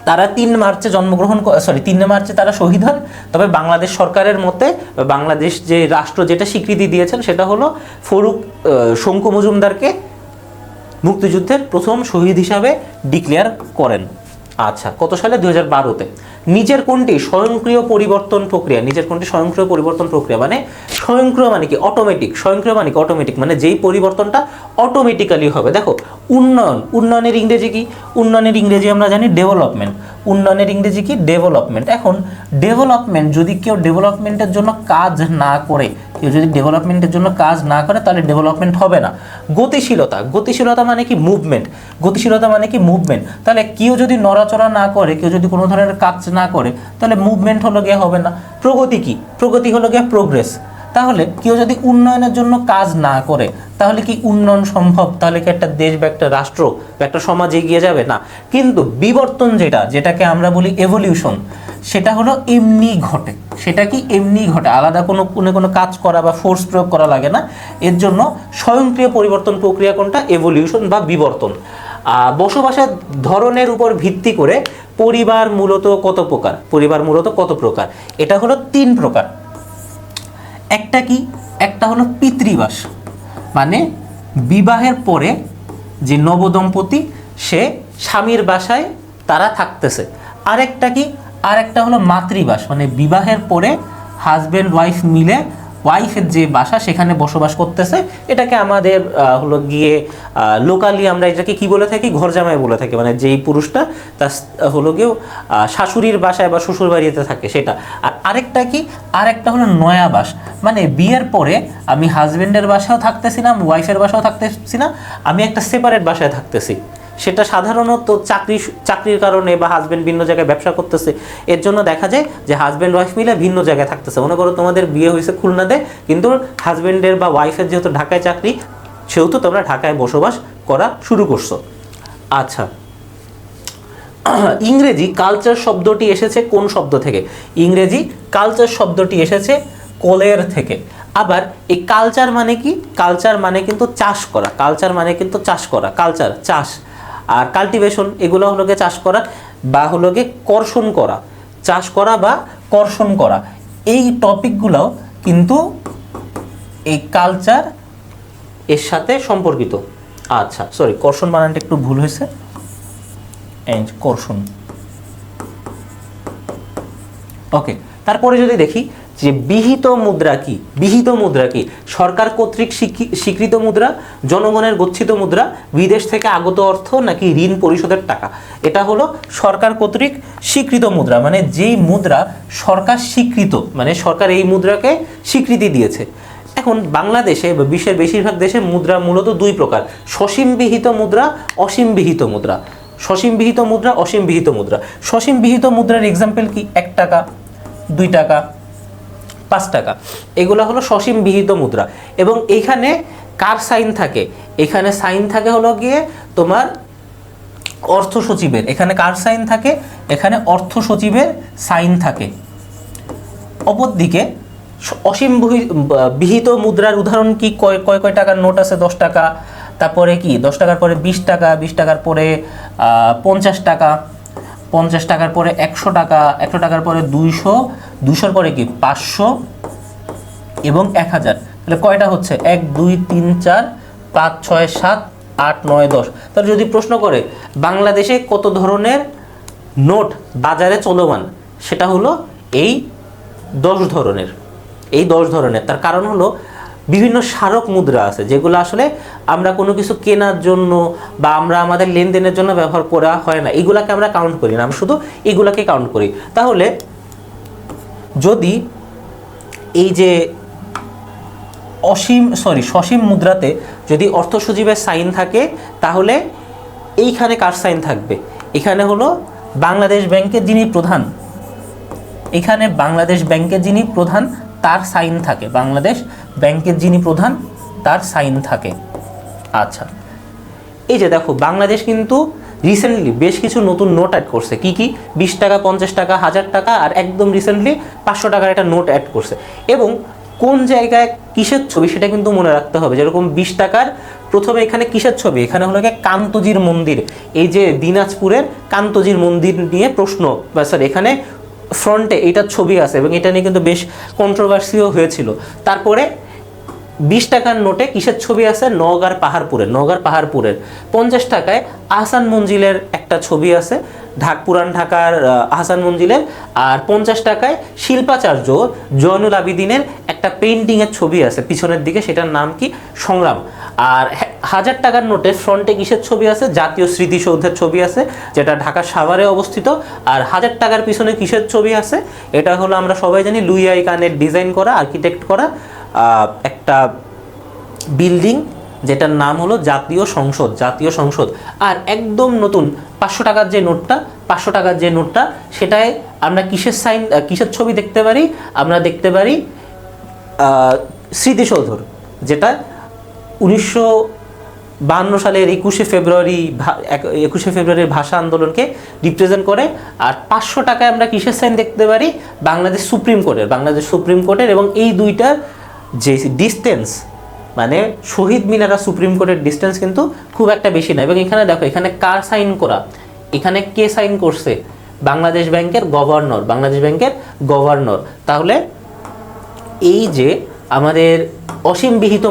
Speaker 1: তারা 3 মার্চে তারা শহীদ হন। তবে বাংলাদেশ সরকারের মতে, বাংলাদেশ যে রাষ্ট্র যেটা স্বীকৃতি দিয়েছেন সেটা হলো শঙ্কু মজুমদারকে মুক্তিযুদ্ধের প্রথম শহীদ হিসাবে ডিক্লেয়ার করেন। আচ্ছা, কত সালে? 2012-তে। নিচের কোনটি স্বয়ংক্রিয় পরিবর্তন প্রক্রিয়া? নিচের কোনটি স্বয়ংক্রিয় পরিবর্তন প্রক্রিয়া? মানে স্বয়ংক্রিয় মানে কি? অটোমেটিক। স্বয়ংক্রিয় মানে কি? অটোমেটিক, মানে যেই পরিবর্তনটা অটোমেটিক্যালি হবে। দেখো উন্নয়ন, উন্নয়নের ইংরেজি কি? উন্নয়নের ইংরেজি আমরা জানি ডেভেলপমেন্ট। উন্নয়নের ইংরেজি কি? ডেভেলপমেন্ট। এখন ডেভেলপমেন্ট, যদি কেউ ডেভেলপমেন্টের জন্য কাজ না করে, কেউ যদি ডেভেলপমেন্টের জন্য কাজ না করে তাহলে ডেভেলপমেন্ট হবে না। গতিশীলতা, গতিশীলতা মানে কি? মুভমেন্ট। গতিশীলতা মানে কি? মুভমেন্ট। তাহলে কেউ যদি নড়াচড়া না করে, কেউ যদি কোনো ধরনের কাজ না করে, তাহলে মুভমেন্ট হলো গিয়ে হবে না। প্রগতি কি? প্রগতি হলো গিয়ে প্রোগ্রেস। তাহলে কেউ যদি উন্নয়নের জন্য কাজ না করে তাহলে কি উন্নয়ন সম্ভব? তাহলে কি একটা দেশ বা একটা রাষ্ট্র বা একটা সমাজ এগিয়ে যাবে? না। কিন্তু বিবর্তন যেটাকে আমরা বলি এভলিউশন, সেটা হলো এমনি ঘটে। সেটা কি? এমনি ঘটে, আলাদা কোনো কাজ করা বা ফোর্স প্রয়োগ করা লাগে না। এর জন্য স্বয়ংক্রিয় পরিবর্তন প্রক্রিয়া কোনটা? এভলিউশন বা বিবর্তন। বসবাসের ধরনের উপর ভিত্তি করে পরিবার মূলত কত প্রকার? পরিবার মূলত কত প্রকার? এটা হলো 3 প্রকার। একটা কি? একটা হলো পিতৃবাস, মানে বিবাহের পরে যে নবদম্পতি সে স্বামীর বাসায় তারা থাকতেছে। আরেকটা কি? আরেকটা হলো মাতৃবাস, মানে বিবাহের পরে হাজব্যান্ড ওয়াইফ মিলে ওয়াইফের যে বাসা সেখানে বসবাস করতেছে। এটাকে আমাদের হলো গিয়ে লোকালি আমরা এটাকে কি বলে থাকি? ঘর জামাই বলে থাকি, মানে যেই পুরুষটা তার হলো গিয়ে শাশুড়ির বাসায় বা শ্বশুর বাড়িতে থাকে সেটা। আর আরেকটা কি? আরেকটা হলো নয়াবাস, মানে বিয়ের পরে আমি হাজব্যান্ডের বাসাও থাকতেছি না, ওয়াইফের বাসাও থাকতেছি না, আমি একটা সেপারেট বাসায় থাকতেছি। সেটা সাধারণত চাকরির কারণে বা হাজব্যান্ড ভিন্ন জায়গায় ব্যবসা করতেছে, এর জন্য দেখা যায় যে হাজব্যান্ড ওয়াইফ মিলে ভিন্ন জায়গায় থাকতেছে। মনে করো তোমাদের বিয়ে হয়েছে খুলনাতে, কিন্তু হাজব্যান্ডের বা ওয়াইফের যেহেতু ঢাকায় চাকরি, সেহেতু তোমরা ঢাকায় বসবাস করা শুরু করছো। আচ্ছা, ইংরেজি কালচার শব্দটি এসেছে কোন শব্দ থেকে? ইংরেজি কালচার শব্দটি এসেছে কোলের থেকে। আবার এই কালচার মানে কি? কালচার মানে কিন্তু চাষ করা। কালচার মানে কিন্তু চাষ করা। কালচার চাষ, আর কাল্টিভেশন এগুলো হলো গিয়ে চাষ করা বা হলো গিয়ে কর্ষণ করা। চাষ করা বা কর্ষণ করা, এই টপিকগুলো কিন্তু এই কালচার এর সাথে সম্পর্কিত। আচ্ছা সরি, কর্ষণ বানানটা একটু ভুল হয়েছে, কর্ষণ। ওকে, তারপরে যদি দেখি যে বিহিত মুদ্রা কি? বিহিত মুদ্রা কি? সরকার কর্তৃক স্বীকৃত মুদ্রা, জনগণের গচ্ছিত মুদ্রা, বিদেশ থেকে আগত অর্থ, নাকি ঋণ পরিশোধের টাকা? এটা হলো সরকার কর্তৃক স্বীকৃত মুদ্রা, মানে যেই মুদ্রা সরকার স্বীকৃত, মানে সরকার এই মুদ্রাকে স্বীকৃতি দিয়েছে। এখন বাংলাদেশে বা বিশ্বের বেশিরভাগ দেশে মুদ্রা মূলত 2 প্রকার: সসীম বিহিত মুদ্রা, অসীম বিহিত মুদ্রা। সসীম বিহিত মুদ্রা, অসীম বিহিত মুদ্রা। সসীম বিহিত মুদ্রার এক্সাম্পল কি? 1 টাকা, 2 টাকা, 5 টাকা, এগুলো হলো সসীম বিহিত মুদ্রা। এবং এইখানে কার সাইন থাকে? এখানে সাইন থাকে হলো গিয়ে তোমার অর্থ সচিবের। এখানে কার সাইন থাকে? এখানে অর্থ সচিবের সাইন থাকে। অপরদিকে অসীম বিহিত মুদ্রার উদাহরণ কি? কয় টাকার নোট আছে? 10 টাকা, তারপরে কি 10 টাকার পরে 20 টাকা, 20 টাকার পরে 50 টাকা, 50 টাকার পরে 100 টাকা, 100 টাকার পরে 200, 200-র পরে কি 500 এবং 1000। তাহলে কয়টা হচ্ছে? 1 2 3 4 5 6 7 8 9 10। তাহলে যদি প্রশ্ন করে বাংলাদেশে কত ধরনের নোট বাজারে চলমান, সেটা হলো এই 10 ধরনের। এই 10 ধরনের। তার কারণ হলো বিভিন্ন স্মারক মুদ্রা আছে যেগুলো আসলে আমরা কোনো কিছু কেনার জন্য বা আমরা আমাদের লেনদেনের জন্য ব্যবহার করা হয় না, এগুলাকে আমরা কাউন্ট করি না, আমরা শুধু এগুলাকে কাউন্ট করি। তাহলে যদি এই যে সসীম মুদ্রাতে যদি অর্থ সচিবের সাইন থাকে, তাহলে এইখানে কার সাইন থাকবে? এখানে হলো বাংলাদেশ ব্যাংকের যিনি প্রধান, এখানে বাংলাদেশ ব্যাংকের যিনি প্রধান তার সাইন থাকে। বাংলাদেশ ব্যাংকের যিনি প্রধান তার সাইন থাকে। আচ্ছা, এই যে দেখো বাংলাদেশ কিন্তু রিসেন্টলি বেশ কিছু নতুন নোট অ্যাড করছে। কি কি? 20 টাকা, 50 টাকা, 1000 টাকা, আর একদম রিসেন্টলি 500 টাকার একটা নোট অ্যাড করছে। এবং কোন জায়গায় কিসের ছবি সেটা কিন্তু মনে রাখতে হবে। যেরকম 20 টাকার প্রথমে এখানে কিসের ছবি? এখানে হলো গিয়ে কান্তজির মন্দির। এই যে দিনাজপুরের কান্তজির মন্দির নিয়ে প্রশ্ন, বা স্যার এখানে ফ্রন্টে এইটার ছবি আছে এবং এটা নিয়ে কিন্তু বেশ কন্ট্রোভার্সিও হয়েছিল। তারপরে 20 টাকার নোটে কিসের ছবি আছে? নওগাঁর পাহাড়পুরের। 50 টাকায় আহসান মঞ্জিলের একটা ছবি আছে, পুরান ঢাকার আহসান মঞ্জিলের। আর 50 টাকায় শিল্পাচার্য জয়নুল আবিদিনের একটা পেইন্টিংয়ের ছবি আছে পিছনের দিকে, সেটার নাম কি? সংগ্রাম। আর 1000 টাকার নোটে ফ্রন্টে কিসের ছবি আছে? জাতীয় স্মৃতিসৌধের ছবি আছে, যেটা ঢাকার সাভারে অবস্থিত। আর 1000 টাকার পিছনে কিসের ছবি আছে? এটা হলো আমরা সবাই জানি লুই আই কানের ডিজাইন করা, আর্কিটেক্ট করা একটা বিল্ডিং, যেটার নাম হলো জাতীয় সংসদ। আর একদম নতুন 500 টাকার যে নোটটা সেটায় আমরা কিসের ছবি দেখতে পারি? আমরা দেখতে পারি স্মৃতিসৌধর, যেটা 1952 সালের 21শে ফেব্রুয়ারির ভাষা আন্দোলনকে রিপ্রেজেন্ট করে। আর 500 টাকায় আমরা কিসের সাইন দেখতে পারি? বাংলাদেশ সুপ্রিম কোর্টের। এবং এই দুইটার যে ডিস্টেন্স, মানে শহীদ মিনার আর সুপ্রিম কোর্টের ডিস্টেন্স কিন্তু খুব একটা বেশি না। এবং এখানে দেখো, এখানে কার সাইন করা? এখানে কে সাইন করছে? বাংলাদেশ ব্যাংকের গভর্নর। তাহলে এই যে আমাদের অসীম বিহিত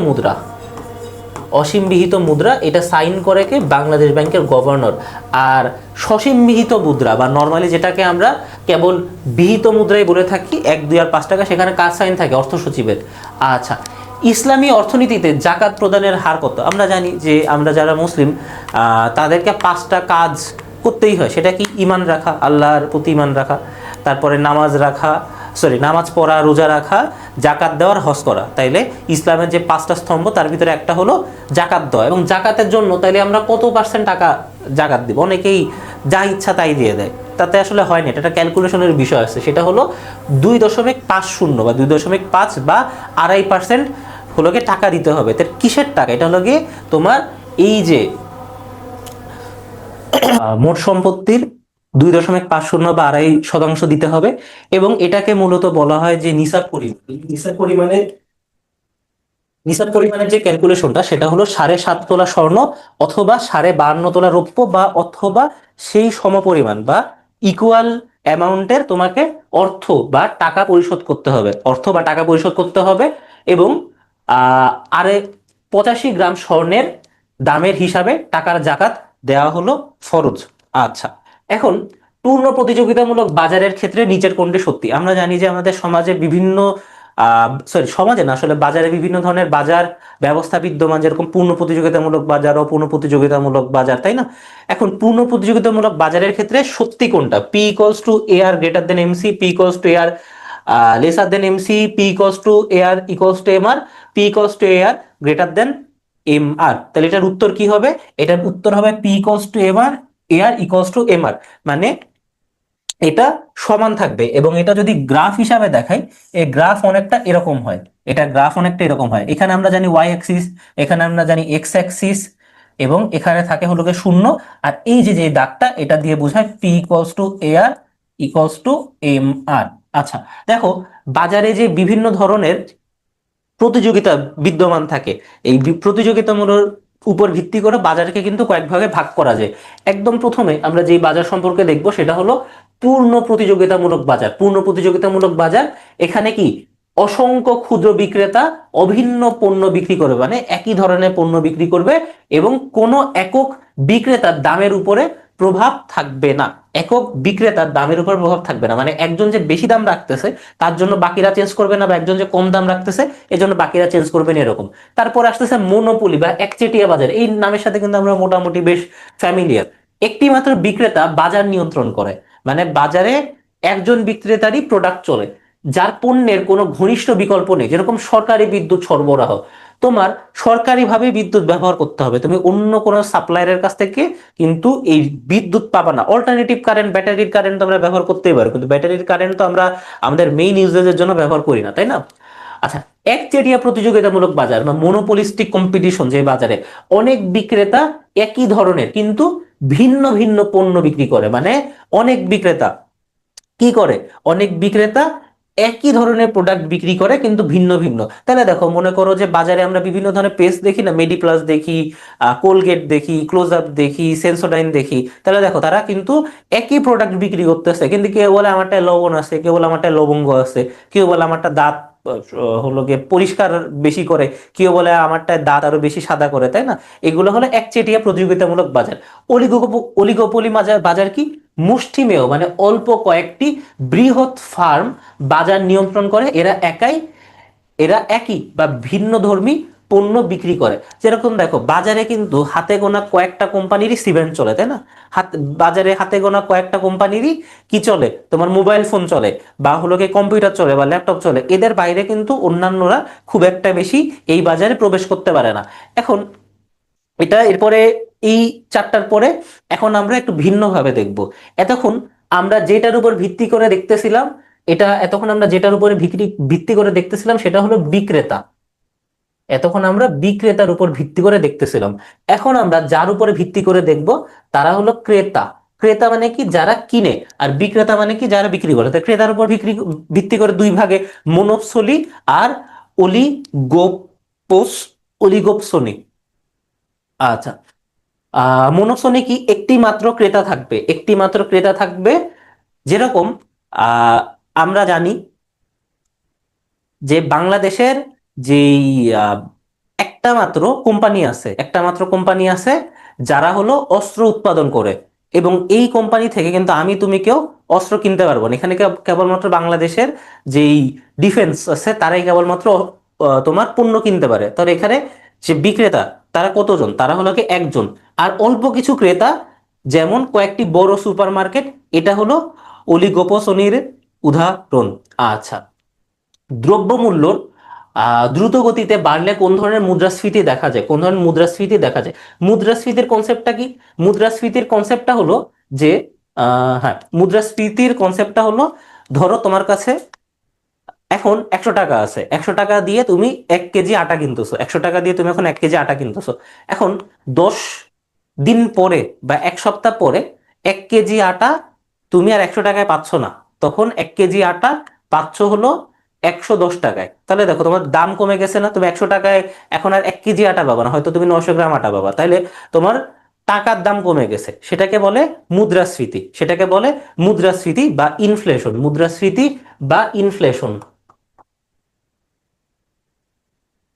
Speaker 1: মুদ্রা, এটা সাইন করে কে? বাংলাদেশ ব্যাংকের গভর্নর। আর সসীম বিহিত মুদ্রা বা নর্মালি যেটাকে আমরা কেবল বিহিত মুদ্রাই বলে থাকি, 1, 2 আর 5 টাকা, সেখানে কার সাইন থাকে? অর্থ সচিবের। আচ্ছা, ইসলামী অর্থনীতিতে জাকাত প্রদানের হার কত? আমরা জানি যে আমরা যারা মুসলিম তাদেরকে 5টা কাজ করতেই হয়। সেটা কি? ঈমান রাখা, আল্লাহর প্রতি ঈমান রাখা, তারপরে নামাজ পড়া, রোজা রাখা, জাকাত দেওয়ার, হজ করা। তাইলে ইসলামের যে 5টা স্তম্ভ তার ভিতরে একটা হলো জাকাত দেওয়া। এবং জাকাতের জন্য তাইলে আমরা কত পার্সেন্ট টাকা জাকাত দিব? অনেকেই যা ইচ্ছা তাই দিয়ে দেয়, তাতে আসলে হয় না। এটা ক্যালকুলেশনের বিষয় আছে, সেটা হলো 2.50 বা 2.5 বা 2.5% হলো গিয়ে টাকা দিতে হবে। তার কিসের টাকা? এটা হলো গিয়ে তোমার এই যে মোট সম্পত্তির 2.50 বা 2.5% দিতে হবে। এবং এটাকে মূলত বলা হয় যে নিসাব পরিমাণের যে ক্যালকুলেশনটা, সেটা হলো 7.5 তোলা স্বর্ণ অথবা 52.5 তোলা রৌপ্য বা অথবা সেই সমপরিমাণ বা ইকুয়াল অ্যামাউন্টের তোমাকে অর্থ বা টাকা পরিশোধ করতে হবে। এবং আরে 85 গ্রাম স্বর্ণের দামের হিসাবে টাকার জাকাত দেওয়া হলো ফরজ। আচ্ছা, এখন পূর্ণ প্রতিযোগিতামূলক বাজারের ক্ষেত্রে নিচের কোনটি সত্যি? আমরা জানি যে আমাদের সমাজে সমাজে না, আসলে বাজারে বিভিন্ন ধরনের বাজার ব্যবস্থা বিদ্যমান, যেরকম পূর্ণ প্রতিযোগিতামূলক বাজার, অপূর্ণ প্রতিযোগিতামূলক বাজার, তাই না? এখন পূর্ণ প্রতিযোগিতামূলক বাজারের ক্ষেত্রে সত্যি কোনটা? P = AR greater than MC, P = AR lesser than MC, P = AR equals to MR, P = AR greater than MR। তাহলে এটার উত্তর কি হবে? এটার উত্তর হবে P = MR, AR equals to MR। মানে এটা সমান থাকবে। এবং এটা যদি গ্রাফ হিসাবে দেখাই, এই গ্রাফ অনেকটা এরকম হয়। এখানে আমরা জানি ওয়াই অ্যাক্সিস, এখানে আমরা জানি এক্স অ্যাক্সিস, এবং এখানে থাকে হলো গিয়ে 0। আর এই যে দাগটা, এটা দিয়ে বোঝায় P = AR equals to MR। আচ্ছা, দেখো বাজারে যে বিভিন্ন ধরনের প্রতিযোগিতা বিদ্যমান থাকে, এই প্রতিযোগিতামূলক উপর ভিত্তি করে বাজারকে কিন্তু কয়েক ভাগে ভাগ করা যায়। একদম প্রথমে আমরা যে বাজার সম্পর্কে দেখব, সেটা হলো পূর্ণ প্রতিযোগিতামূলক বাজার। এখানে কি? অসংখ্য ক্ষুদ্র বিক্রেতা অভিন্ন পণ্য বিক্রি করবে, মানে একই ধরনের পণ্য বিক্রি করবে, এবং কোনো একক বিক্রেতার দামের উপরে প্রভাব থাকবে না। মানে একজন যে বেশি দাম রাখতেছে তার জন্য বাকিরা চেঞ্জ করবে না, বা একজন যে কম দাম রাখতেছে এজন্য বাকিরা চেঞ্জ করবে না, এরকম। তারপর আসতেছে মনোপলি বা একচেটিয়া বাজার। এই নামের সাথে কিন্তু আমরা মোটামুটি বেশ ফ্যামিলিয়ার। একটি মাত্র বিক্রেতা বাজার নিয়ন্ত্রণ করে, মানে বাজারে একজন বিক্রেতারই প্রোডাক্ট চলে, যার পণ্যের কোনো ঘনিষ্ঠ বিকল্প নেই। যেরকম সরকারি বিদ্যুৎ সরবরাহ, তোমার সরকারিভাবে বিদ্যুৎ ব্যবহার করতে হবে, তুমি অন্য কোনো সাপ্লায়ারের কাছ থেকে কিন্তু এই বিদ্যুৎ পাবা না। অল্টারনেটিভ কারেন্ট, ব্যাটারির কারেন্ট আমরা ব্যবহার করতেই পারি, কিন্তু ব্যাটারির কারেন্ট তো আমরা আমাদের মেইন ইউজেজের জন্য ব্যবহার করি না, তাই না? আচ্ছা, একচেটিয়া প্রতিযোগিতামূলক বাজার বা মনোপলিস্টিক কম্পিটিশন, যে বাজারে অনেক বিক্রেতা একই ধরনের কিন্তু ভিন্ন ভিন্ন পণ্য বিক্রি করে, মানে অনেক বিক্রেতা কি করে? অনেক বিক্রেতা একই ধরনের প্রোডাক্ট বিক্রি করে কিন্তু ভিন্ন ভিন্ন। তাহলে দেখো, মনে করো যে বাজারে আমরা বিভিন্ন ধরনের পেস্ট দেখি না, মেডিপ্লাস দেখি, কোলগেট দেখি, ক্লোজ আপ দেখি, সেন্সোডাইন দেখি। তাহলে দেখো, তারা কিন্তু একই প্রোডাক্ট বিক্রি করতেছে, কিন্তু কেউ বলে আমারটা লবণ আছে, কেউ বলে আমারটা লবঙ্গ আছে, কেউ বলে আমারটা দাঁত হলো গিয়ে পরিষ্কার বেশি করে, কেউ বলে আমারটায় দাঁত আরো বেশি সাদা করে, তাই না? এগুলো হলো একচেটিয়া প্রতিযোগিতামূলক বাজার। অলিগোপলি বাজার, বাজার কি? মুষ্টিমেয় মানে অল্প কয়েকটি বৃহৎ ফার্ম বাজার নিয়ন্ত্রণ করে, এরা একই বা ভিন্ন ধর্মী পণ্য বিক্রি করে। যেরকম দেখো, বাজারে কিন্তু হাতে গোনা কয়েকটা কোম্পানিরই সিমেন্ট চলে, তাই না? বাজারে হাতে গোনা কয়েকটা কোম্পানিরই কি চলে, তোমার মোবাইল ফোন চলে, বা হলো কি কম্পিউটার চলে, বা ল্যাপটপ চলে। এদের বাইরে কিন্তু অন্যান্যরা খুব একটা বেশি এই বাজারে প্রবেশ করতে পারে না। এখন এটা এরপরে এই চারটার পরে এখন আমরা একটু ভিন্নভাবে দেখব। এতক্ষণ আমরা যেটার উপর ভিত্তি করে দেখতেছিলাম, এতক্ষণ আমরা যেটার উপরে ভিত্তি করে দেখতেছিলাম সেটা হলো বিক্রেতা। এতক্ষণ আমরা বিক্রেতার উপর ভিত্তি করে দেখতেছিলাম। এখন আমরা যার উপরে ভিত্তি করে দেখব তারা হলো ক্রেতা। ক্রেতা মানে কি? যারা কিনে। আর বিক্রেতা মানে কি? যারা বিক্রি করে। তো ক্রেতার উপর ভিত্তি করে দুই ভাগে, মনোপসলি আর অলিগোপোস অলিগোপসনি। আচ্ছা, মনোপসনি কি? একটি মাত্র ক্রেতা থাকবে, একটি মাত্র ক্রেতা থাকবে। যেরকম আহ আমরা জানি যে বাংলাদেশের যেই একটা মাত্র কোম্পানি আছে, একটা মাত্র কোম্পানি আছে যারা হলো অস্ত্র উৎপাদন করে, এবং এই কোম্পানি থেকে কিন্তু আমি তুমি কেউ অস্ত্র কিনতে পারবো না। এখানে কেবলমাত্র বাংলাদেশের যেই ডিফেন্স আছে তারাই কেবলমাত্র তোমার পণ্য কিনতে পারে। তাহলে এখানে যে বিক্রেতা তারা কতজন? তারা হলো কি একজন। আর অল্প কিছু ক্রেতা, যেমন কয়েকটি বড় সুপার মার্কেট, এটা হলো অলিগোপসনির উদাহরণ। আচ্ছা, দ্রব্যমূল্যর দ্রুত গতিতে বাড়লে কোন ধরনের মুদ্রাস্ফীতি দেখা যায়? কোন ধরনের মুদ্রাস্ফীতি দেখা যায়? মুদ্রাস্ফীতির কনসেপ্টটা কি? মুদ্রাস্ফীতির কনসেপ্টটা হলো যে হ্যাঁ, মুদ্রাস্ফীতির কনসেপ্টটা হলো, ধরো তোমার কাছে এখন 100 টাকা আছে, 100 টাকা দিয়ে তুমি 1 কেজি আটা কিনতেছো, 100 টাকা দিয়ে তুমি এখন 1 কেজি আটা কিনতেছো। এখন 10 দিন পরে বা 1 সপ্তাহ পরে 1 কেজি আটা তুমি আর 100 টাকায় পাচ্ছ না, তখন 1 কেজি আটা পাচ্ছ হলো 110 টাকায়। তাহলে দেখো তোমার দাম কমে গেছে না? তুমি 100 টাকায় এখন আর 1 কেজি আটা পাবা না, হয়তো তুমি 900 গ্রাম আটা পাবা। তাহলে তোমার টাকার দাম কমে গেছে, সেটাকে বলে মুদ্রাস্ফীতি। সেটাকে বলে মুদ্রাস্ফীতি বা ইনফ্লেশন। মুদ্রাস্ফীতি বা ইনফ্লেশন,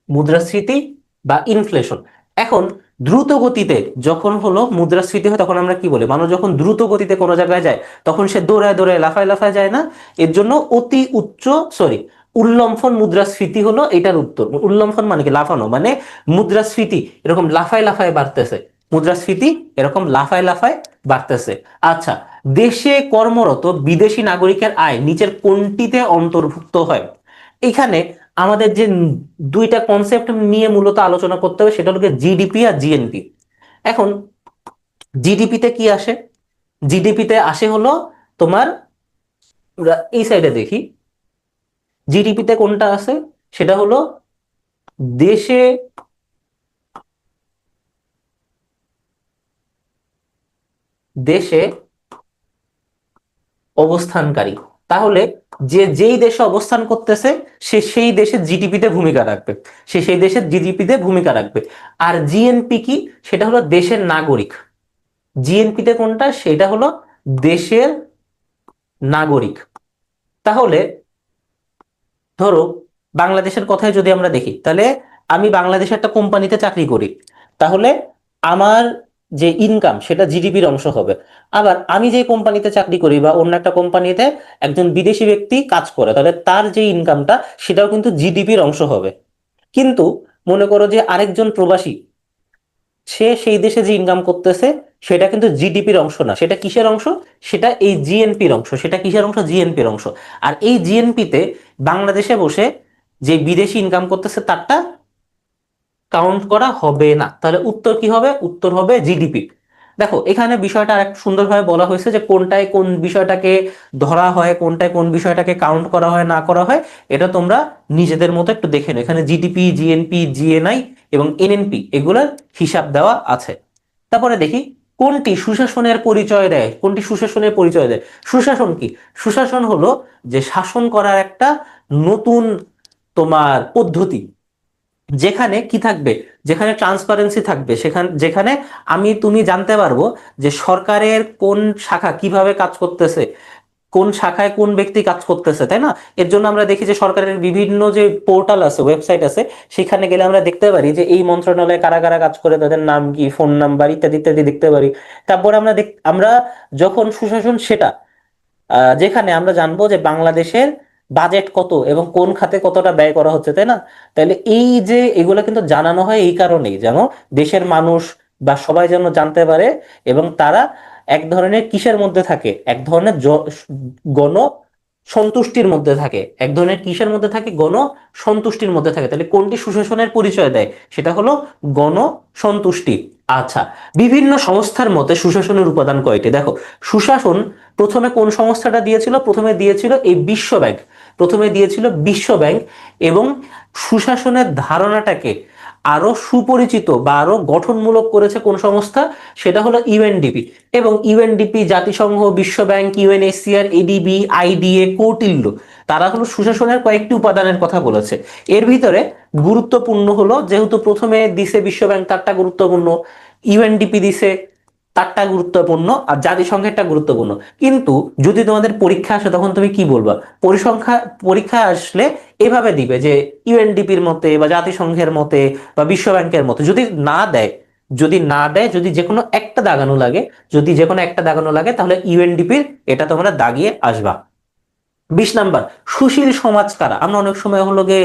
Speaker 1: মুদ্রাস্ফীতি বা ইনফ্লেশন। এখন দ্রুত গতিতে যখন হলো মুদ্রাস্ফীতি হয় তখন আমরা কি বলি? মানুষ যখন দ্রুত গতিতে কোনো জায়গায় যায় তখন সে দৌড়ায় দৌড়ায় লাফায় লাফায় যায় না? এর জন্য অতি উচ্চ সরি উল্লম্ফন মুদ্রাস্ফীতি হলো এটার উত্তর। উল্লম্ফন মানে কি? লাফানো। মানে মুদ্রাস্ফীতি এরকম লাফায় লাফায় বাড়তেছে, মুদ্রাস্ফীতি এরকম লাফায় লাফায় বাড়তেছে। আচ্ছা, দেশে কর্মরত বিদেশি নাগরিকের আয় নিচের কোনটিতে অন্তর্ভুক্ত হয়? এখানে আমাদের যে দুইটা কনসেপ্ট নিয়ে মূলত আলোচনা করতে হবে সেটা হলো জিডিপি আর জিএনপি। এখন জিডিপিতে কি আসে? জিডিপিতে আসে হলো তোমার, এই সাইডে দেখি জিডিপিতে কোনটা আছে, সেটা হলো দেশে দেশে অবস্থানকারী। তাহলে যেই দেশে অবস্থান করতেছে সে সেই দেশের জিডিপিতে ভূমিকা রাখবে, সে সেই দেশের জিডিপিতে ভূমিকা রাখবে। আর জিএনপি কি? সেটা হলো দেশের নাগরিক। জিএনপিতে কোনটা? সেটা হলো দেশের নাগরিক। তাহলে ধরো বাংলাদেশের কথাই যদি আমরা দেখি, তাহলে আমি বাংলাদেশের একটা কোম্পানিতে চাকরি করি, তাহলে আমার যে ইনকাম সেটা জিডিপির অংশ হবে। আবার আমি যে কোম্পানিতে চাকরি করি বা অন্য একটা কোম্পানিতে একজন বিদেশি ব্যক্তি কাজ করে, তাহলে তার যে ইনকামটা সেটাও কিন্তু জিডিপির অংশ হবে। কিন্তু মনে করো যে আরেকজন প্রবাসী, সে সেই দেশে যে ইনকাম করতেছে সেটা কিন্তু জিডিপির অংশ না। সেটা কিসের অংশ? সেটা এই জিএনপির অংশ। সেটা কিসের অংশ? জিএনপির অংশ। আর এই জিএনপিতে বাংলাদেশে বসে যে বিদেশি ইনকাম করতেছে তারটা কাউন্ট করা হবে না। তাহলে উত্তর কি হবে? উত্তর হবে জিডিপি। দেখো এখানে বিষয়টা আরেকটু সুন্দরভাবে বলা হয়েছে যে কোনটায় কোন বিষয়টাকে ধরা হয়, কোনটায় কোন বিষয়টাকে কাউন্ট করা হয় না করা হয়, এটা তোমরা নিজেদের মতো একটু দেখে নাও। এখানে জিডিপি, জিএনপি, জিএনআই এবং এনএনপি এগুলোর হিসাব দেওয়া আছে। তারপরে দেখি কোনটি সুশাসনের পরিচয় দেয়। কোনটি সুশাসনের পরিচয় দেয়? সুশাসন কি? সুশাসন হলো যে শাসন করার একটা নতুন তোমার পদ্ধতি, যেখানে কি থাকবে? যেখানে ট্রান্সপারেন্সি থাকবে, যেখানে আমি তুমি জানতে পারবো যে সরকারের কোন শাখা কিভাবে কাজ করতেছে, কোন শাখায় কোন ব্যক্তি কাজ করতেছে, তাই না? এর জন্য আমরা দেখি যে সরকারের বিভিন্ন যে পোর্টাল আছে, ওয়েবসাইট আছে, সেখানে গেলে আমরা দেখতে পারি যে এই মন্ত্রণালয়ে কারা কারা কাজ করে, তাদের নাম কি, ফোন নাম্বার ইত্যাদি ইত্যাদি দেখতে পারি। তারপর আমরা যখন সুশাসন সেটা যেখানে আমরা জানবো যে বাংলাদেশের বাজেট কত এবং কোন খাতে কতটা ব্যয় করা হচ্ছে, তাই না? তাহলে এই যে এগুলো কিন্তু জানানো হয় এই কারণেই, যেন দেশের মানুষ বা সবাই যেন জানতে পারে, এবং তারা এক ধরনের কিসের মধ্যে থাকে, এক ধরনের গণ সন্তুষ্টির মধ্যে থাকে, এক ধরনের কিসের মধ্যে থাকে, গণ সন্তুষ্টির মধ্যে থাকে। তাহলে কোনটি সুশাসনের পরিচয় দেয়? সেটা হলো গণ সন্তুষ্টি। আচ্ছা, বিভিন্ন সংস্থার মতে সুশাসনের উপাদান কয়টি? দেখো, সুশাসন প্রথমে কোন সংস্থাটা দিয়েছিল? প্রথমে দিয়েছিল এই বিশ্ব ব্যাংক, প্রথমে দিয়েছিল বিশ্ব ব্যাংক। এবং সুশাসনের ধারণাটাকে আরো সুপরিচিত বা আরো গঠনমূলক করেছে কোন সংস্থা? সেটা হলো ইউএনডিপি। এবং ইউএনডিপি, জাতিসংঘ, বিশ্ব bank, UNHCR, ADB, IDA, Kautilya, তারা হলো সুশাসনের কয়েকটি উপাদানের কথা বলেছে। এর ভিতরে গুরুত্বপূর্ণ হলো, যেহেতু প্রথমে দিছে বিশ্ব ব্যাংক, তারটা গুরুত্বপূর্ণ, ইউএনডিপি দিছে তারটা গুরুত্বপূর্ণ, আর জাতিসংঘেরটা গুরুত্বপূর্ণ। কিন্তু যদি তোমাদের পরীক্ষা আসে তখন তুমি কি বলবা? পরীক্ষা আসলে এভাবে দিবে যে ইউএনডিপির মতে বা জাতিসংঘের মতে বা বিশ্ব ব্যাংকের মতে। যদি না দেয়, যদি যে কোনো একটা দাগানো লাগে, যদি যে কোনো একটা দাগানো লাগে, তাহলে ইউএনডিপির এটা তোমরা দাগিয়ে আসবা। 20 নাম্বার, সুশীল সমাজ কারা? আমরা অনেক সময় হলো গিয়ে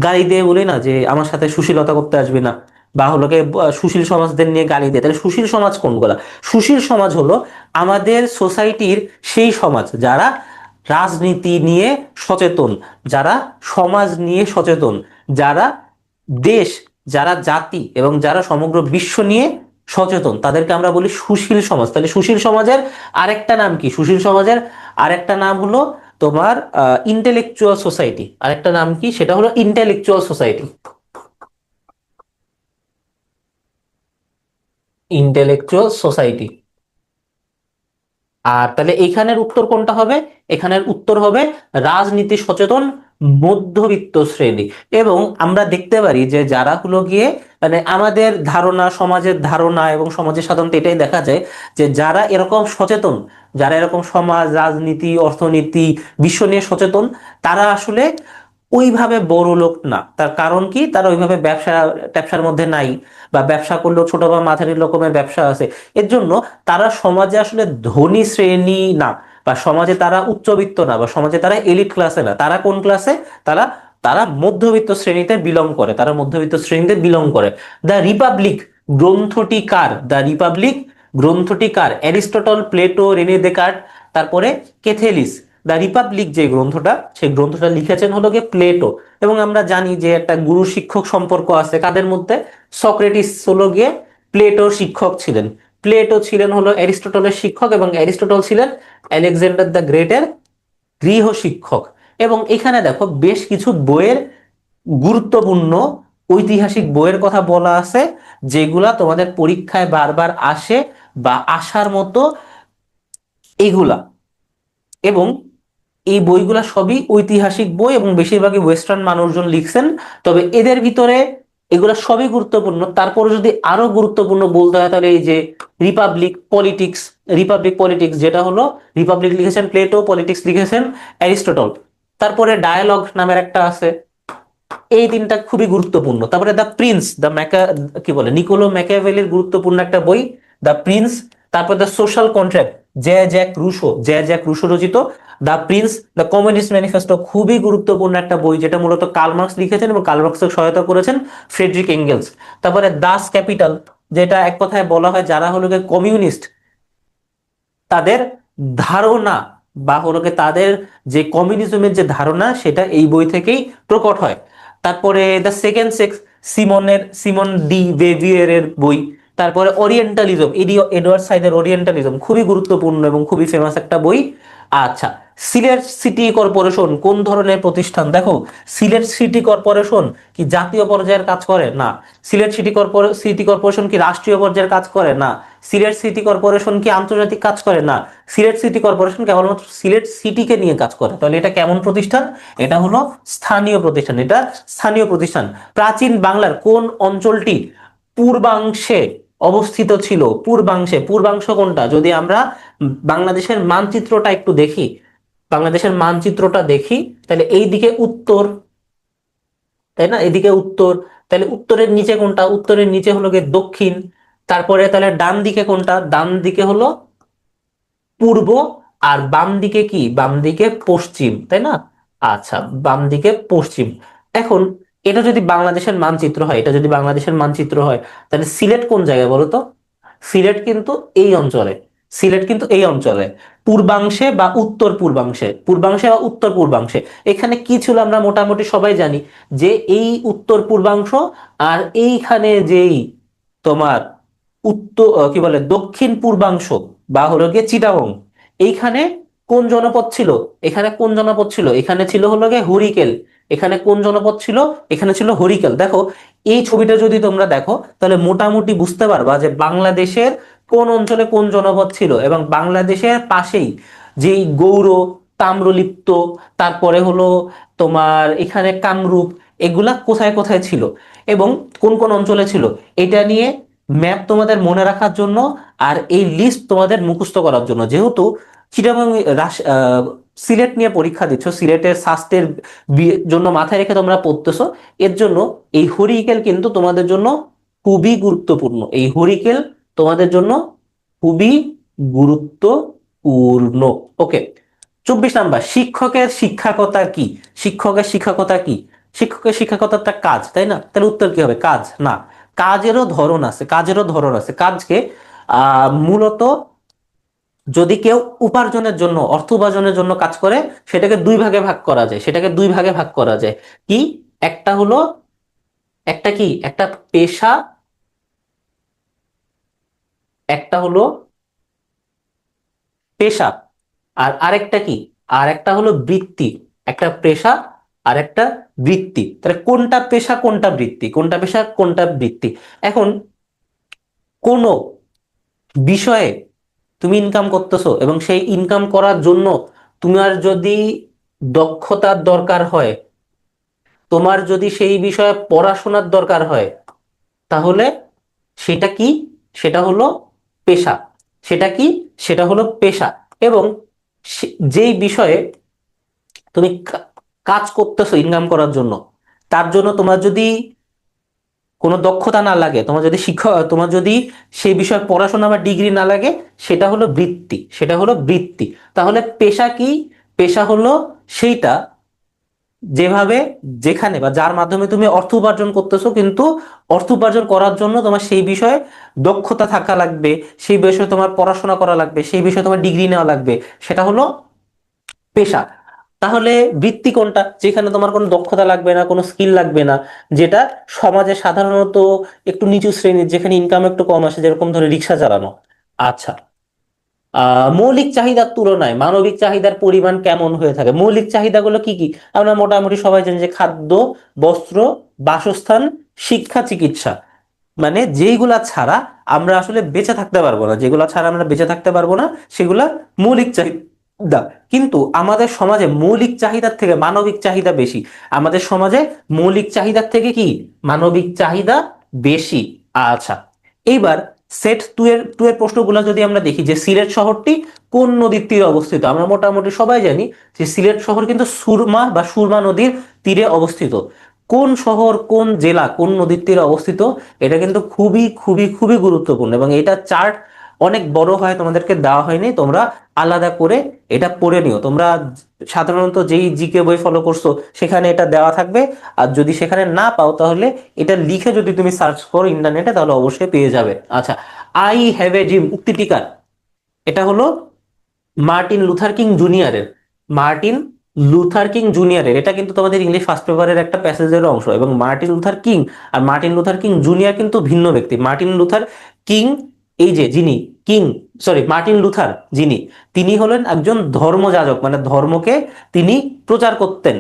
Speaker 1: গালি দিয়ে বলি না যে আমার সাথে সুশীলতা করতে আসবে না, বা হলো গিয়ে সুশীল সমাজদের নিয়ে গালি দিয়ে। তাহলে সুশীল সমাজ কোনগুলা? সুশীল সমাজ হলো আমাদের সোসাইটির সেই সমাজ যারা রাজনীতি নিয়ে সচেতন, যারা সমাজ নিয়ে সচেতন, যারা দেশ, যারা জাতি এবং যারা সমগ্র বিশ্ব নিয়ে সচেতন, তাদেরকে আমরা বলি সুশীল সমাজ। তাহলে সুশীল সমাজের আরেকটা নাম কি? সুশীল সমাজের আরেকটা নাম হলো তোমার ইন্টেলেকচুয়াল সোসাইটি। আরেকটা নাম কি? সেটা হলো ইন্টেলেকচুয়াল সোসাইটি। Intellectual society. আর তাহলে এখানের উত্তর কোনটা হবে? এখানের উত্তর হবে রাজনীতি সচেতন মধ্যবিত্ত শ্রেণী। এবং আমরা দেখতে পারি যে যারা হলো গিয়ে মানে আমাদের ধারণা, সমাজের ধারণা এবং সমাজের সাধারণত এটাই দেখা যায় যে যারা এরকম সচেতন, যারা এরকম সমাজ, রাজনীতি, অর্থনীতি, বিশ্ব নিয়ে সচেতন, তারা আসলে ওইভাবে বড় লোক না। তার কারণ কি? তারা ওইভাবে ট্যাপসার মধ্যে নাই, বা ব্যবসা করলেও ছোট বা মাঝারি রকমের ব্যবসা আছে। এর জন্য তারা সমাজে আসলে ধনী শ্রেণী না, বা সমাজে তারা উচ্চবিত্ত না, বা সমাজে তারা এলিট ক্লাসে না। তারা কোন ক্লাসে? তারা তারা মধ্যবিত্ত শ্রেণীতে বিলং করে, তারা মধ্যবিত্ত শ্রেণীতে বিলং করে। দ্য রিপাবলিক গ্রন্থটি কার? দ্য রিপাবলিক গ্রন্থটি কার? অ্যারিস্টটল, প্লেটো, রেনে দেকার্ট, তারপরে ক্যাথেলিস। দ্য রিপাবলিক যে গ্রন্থটা, সেই গ্রন্থটা লিখেছেন হলো গিয়ে প্লেটো। এবং আমরা জানি যে একটা গুরু শিক্ষক সম্পর্ক আছে কাদের মধ্যে? সক্রেটিস হলো গিয়ে প্লেটোর শিক্ষক ছিলেন। প্লেটো ছিলেন হলো অ্যারিস্টটলের শিক্ষক, এবং অ্যারিস্টটল ছিলেন আলেকজান্ডার দ্য গ্রেটের গৃহ শিক্ষক। এবং এখানে দেখো বেশ কিছু বইয়ের গুরুত্বপূর্ণ ঐতিহাসিক বইয়ের কথা বলা আছে, যেগুলা তোমাদের পরীক্ষায় বারবার আসে বা আসার মতো এগুলা। এবং এই বইগুলা সবই ঐতিহাসিক বই এবং বেশিরভাগই ওয়েস্টার্ন মানুষজন লিখছেন। তবে এদের ভিতরে এগুলা সবই গুরুত্বপূর্ণ, তারপরে যদি আরো গুরুত্বপূর্ণ বলতে হয় তাহলে এই যে রিপাবলিক পলিটিক্স, যেটা হলো রিপাবলিক লিখেছেন প্লেটো, পলিটিক্স লিখেছেন অ্যারিস্টটল। তারপরে ডায়ালগ নামের একটা আছে। এই তিনটা খুবই গুরুত্বপূর্ণ। তারপরে দ্য প্রিন্স, কি বলে, নিকোলো ম্যাকিয়াভেলির গুরুত্বপূর্ণ একটা বই, দ্য প্রিন্স। তারপর দ্য সোশ্যাল কন্ট্রাক্ট, জ্যা জ্যাক রুশো রচিত the Prince. The communist manifesto, খুবই গুরুত্বপূর্ণ একটা বই, যেটা মূলত কার্ল মার্কস লিখেছেন এবং কার্ল মার্কসকে সহায়তা করেছেন ফ্রেডরিক এঙ্গেলস। তারপরে দাস ক্যাপিটাল, যেটা এক কথায় বলা হয় যারা হলো কমিউনিস্ট, তাদের ধারণা বা হলো তাদের যে কমিউনিজমের যে ধারণা, সেটা এই বই থেকেই প্রকট হয়। তারপরে the second sex, Simone de বেভিয়ারের বই। তারপরে ওরিয়েন্টালিজম, এডওয়ার্ড সাইদের ওরিয়েন্টালিজম, খুবই গুরুত্বপূর্ণ এবং খুবই ফেমাস একটা বই। আচ্ছা, সিলেট সিটি কর্পোরেশন কোন ধরনের প্রতিষ্ঠান? দেখো, সিলেট সিটি কর্পোরেশন কি জাতীয় পর্যায়ের কাজ করে? না। সিটি কর্পোরেশন কি রাষ্ট্রীয় পর্যায়ের কাজ করে? না। সিলেট সিটি কর্পোরেশন কি আন্তর্জাতিক কাজ করে? না। সিলেট সিটি কর্পোরেশন কেবলমাত্র সিলেট সিটিকে নিয়ে কাজ করে। তাহলে এটা কেমন প্রতিষ্ঠান? এটা হলো স্থানীয় প্রতিষ্ঠান। এটা স্থানীয় প্রতিষ্ঠান। প্রাচীন বাংলার কোন অঞ্চলটি পূর্বাংশে অবস্থিত ছিল? পূর্বাংশ কোনটা? যদি আমরা বাংলাদেশের মানচিত্রটা একটু দেখি,
Speaker 2: বাংলাদেশের মানচিত্রটা দেখি, তাহলে এইদিকে উত্তর, তাই না, এদিকে উত্তর, তাহলে উত্তরের নিচে কোনটা, উত্তরের নিচে হলো গিয়ে দক্ষিণ। তারপরে তাহলে ডান দিকে কোনটা, ডান দিকে হলো পূর্ব, আর বাম দিকে কি, বাম দিকে পশ্চিম, তাই না? আচ্ছা, বাম দিকে পশ্চিম। এখন এটা যদি বাংলাদেশের মানচিত্র হয়, এটা যদি বাংলাদেশের মানচিত্র হয়, তাহলে সিলেট কোন জায়গায় বলো তো? সিলেট কিন্তু এই অঞ্চলে, সিলেট কিন্তু এই অঞ্চলে, পূর্বাংশে বা উত্তর পূর্বাংশে, পূর্বাংশে বা উত্তর পূর্বাংশে। এখানে কি ছিল আমরা মোটামুটি সবাই জানি, যে এই উত্তর পূর্বাংশ আর এইখানে যেই তোমার উত্তর কি বলে দক্ষিণ পূর্বাংশ বা হলো গিয়ে চিটাগং, এইখানে কোন জনপদ ছিল, এখানে কোন জনপদ ছিল, এখানে ছিল হলো গিয়ে হরিকেল। এখানে কোন জনপদ ছিল, এখানে ছিল হরিকেল। দেখো এই ছবিটা যদি তোমরা দেখো, তাহলে মোটামুটি বুঝতে পারবা যে বাংলাদেশের কোন অঞ্চলে কোন জনপদ ছিল, এবং বাংলাদেশের পাশেই যেই গৌড়, তাম্রলিপ্ত, তারপরে হলো তোমার এখানে কামরূপ, এগুলা কোথায় কোথায় ছিল এবং কোন কোন অঞ্চলে ছিল, এটা নিয়ে ম্যাপ তোমাদের মনে রাখার জন্য আর এই লিস্ট তোমাদের মুখস্থ করার জন্য। যেহেতু চিটাগং সিলেট নিয়ে পরীক্ষা দিচ্ছ, সিলেটের স্বাস্থ্যের জন্য মাথায় রেখে তোমরা পড়তেছো, এর জন্য এই হরিকেল কিন্তু তোমাদের জন্য খুবই গুরুত্বপূর্ণ। এই হরিকেল তোমাদের জন্য খুবই গুরুত্বপূর্ণ। ওকে, 24 নাম্বার, শিক্ষকের শিক্ষকতা কি? শিক্ষকের শিক্ষকতা কি? শিক্ষকের শিক্ষকতাটা কাজ, তাই না? তাহলে উত্তর কি হবে? কাজ না, কাজেরও ধরন আছে, কাজেরও ধরন আছে। কাজকে মূলত যদি কেউ উপার্জনের জন্য, অর্থ উপার্জনের জন্য কাজ করে, সেটাকে দুই ভাগে ভাগ করা যায়, সেটাকে দুই ভাগে ভাগ করা যায়। কি? একটা হলো, একটা কি, একটা পেশা, একটা হলো পেশা, আর আরেকটা কি, আর একটা হলো বৃত্তি। একটা পেশা আর একটা বৃত্তি। তাহলে কোনটা পেশা কোনটা বৃত্তি, কোনটা পেশা কোনটা বৃত্তি? এখন কোন বিষয়ে তুমি ইনকাম করতেছো এবং সেই ইনকাম করার জন্য তোমার যদি দক্ষতার দরকার হয়, তোমার যদি সেই বিষয়ে পড়াশোনার দরকার হয়, তাহলে সেটা কি, সেটা হলো পেশা। সেটা কি, সেটা হলো পেশা। এবং যেই বিষয়ে তুমি কাজ করতেছো ইনকাম করার জন্য, তার জন্য তোমার যদি কোনো দক্ষতা না লাগে, তোমার যদি শিক্ষা, তোমার যদি সেই বিষয়ে পড়াশোনা বা ডিগ্রি না লাগে, সেটা হলো বৃত্তি, সেটা হলো বৃত্তি। তাহলে পেশা কি? পেশা হলো সেইটা যেভাবে, যেখানে বা যার মাধ্যমে তুমি অর্থ উপার্জন করতেছো, কিন্তু অর্থ উপার্জন করার জন্য তোমার সেই বিষয়ে দক্ষতা থাকা লাগবে, সেই বিষয়ে তোমার পড়াশোনা করা লাগবে, সেই বিষয়ে তোমার ডিগ্রি নেওয়া লাগবে, সেটা হলো পেশা। তাহলে বৃত্তি কোনটা? যেখানে তোমার কোনো দক্ষতা লাগবে না, কোনো স্কিল লাগবে না, যেটা সমাজে সাধারণত একটু নিচু শ্রেণীর, যেখানে ইনকাম একটু কম আসে, যেরকম ধরে রিক্সা চালানো। আচ্ছা, মৌলিক চাহিদার তুলনায় মানবিক চাহিদার পরিমাণ কেমন হয়ে থাকে? মৌলিক চাহিদাগুলো কি কি? আমরা মোটামুটি সবাই জানি যে খাদ্য, বস্ত্র, বাসস্থান, শিক্ষা, চিকিৎসা। মানে যেইগুলা ছাড়া আমরা আসলে বেঁচে থাকতে পারবো না, যেগুলা ছাড়া আমরা বেঁচে থাকতে পারবো না, সেগুলা মৌলিক চাহিদা। কিন্তু আমাদের সমাজে মৌলিক চাহিদার থেকে মানবিক চাহিদা বেশি। আমাদের সমাজে মৌলিক চাহিদার থেকে কি, মানবিক চাহিদা বেশি। আচ্ছা, এইবার সেট টু এর প্রশ্নগুলো যদি আমরা দেখি, যে সিলেট শহরটি কোন নদীর তীরে অবস্থিত? আমরা মোটামুটি সবাই জানি যে সিলেট শহর কিন্তু সুরমা বা সুরমা নদীর তীরে অবস্থিত। কোন শহর, কোন জেলা, কোন নদীর তীরে অবস্থিত, এটা কিন্তু খুবই খুবই খুবই গুরুত্বপূর্ণ, এবং এটা চার্ট অনেক বড় হয়, তোমাদেরকে দেওয়া হয়নি, তোমরা আলাদা করে এটা পড়ে নিও। তোমরা সাধারণত যেই জিকে বই ফলো করছো সেখানে এটা দেওয়া থাকবে, আর যদি সেখানে না পাও, তাহলে এটা লিখে যদি তুমি সার্চ করো ইন্টারনেটে, তাহলে অবশ্যই পেয়ে যাবে। আচ্ছা, আই হ্যাভ এ ড্রিম উক্তিটি কার? এটা হলো মার্টিন লুথার কিং জুনিয়রের। মার্টিন লুথার কিং জুনিয়রের, এটা কিন্তু তোমাদের ইংলিশ ফার্স্ট পেপারের একটা প্যাসেজের অংশ। এবং মার্টিন লুথার কিং আর মার্টিন লুথার কিং জুনিয়র কিন্তু ভিন্ন ব্যক্তি। মার্টিন লুথার কিং, এই যে যিনি কিং, সরি মার্টিন লুথার যিনি, তিনি হলেন একজন ধর্মযাজক, মানে ধর্মকে তিনি প্রচার করতেন।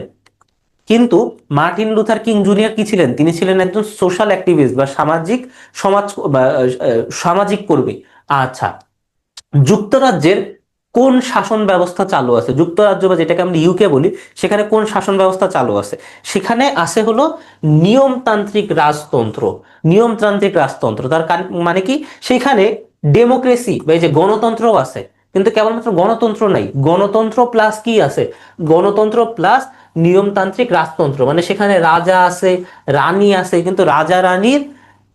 Speaker 2: কিন্তু মার্টিন লুথার কিং জুনিয়র কি ছিলেন? তিনি ছিলেন একজন সোশ্যাল অ্যাক্টিভিস্ট বা সামাজিক সমাজ বা সামাজিক কর্মী। আচ্ছা, যুক্তরাজ্যের কোন শাসন ব্যবস্থা চালু আছে? যুক্তরাজ্য বা যেটাকে আমরা ইউকে বলি, সেখানে কোন শাসন ব্যবস্থা চালু আছে? সেখানে আছে হলো নিয়মতান্ত্রিক রাজতন্ত্র। নিয়মতান্ত্রিক রাজতন্ত্র, তার মানে কি? সেখানে ডেমোক্রেসি বা এই যে গণতন্ত্রও আছে, কিন্তু কেবলমাত্র গণতন্ত্র নাই, গণতন্ত্র প্লাস কি আছে, গণতন্ত্র প্লাস নিয়মতান্ত্রিক রাজতন্ত্র, মানে সেখানে রাজা আছে, রানী আছে, কিন্তু রাজা রানীর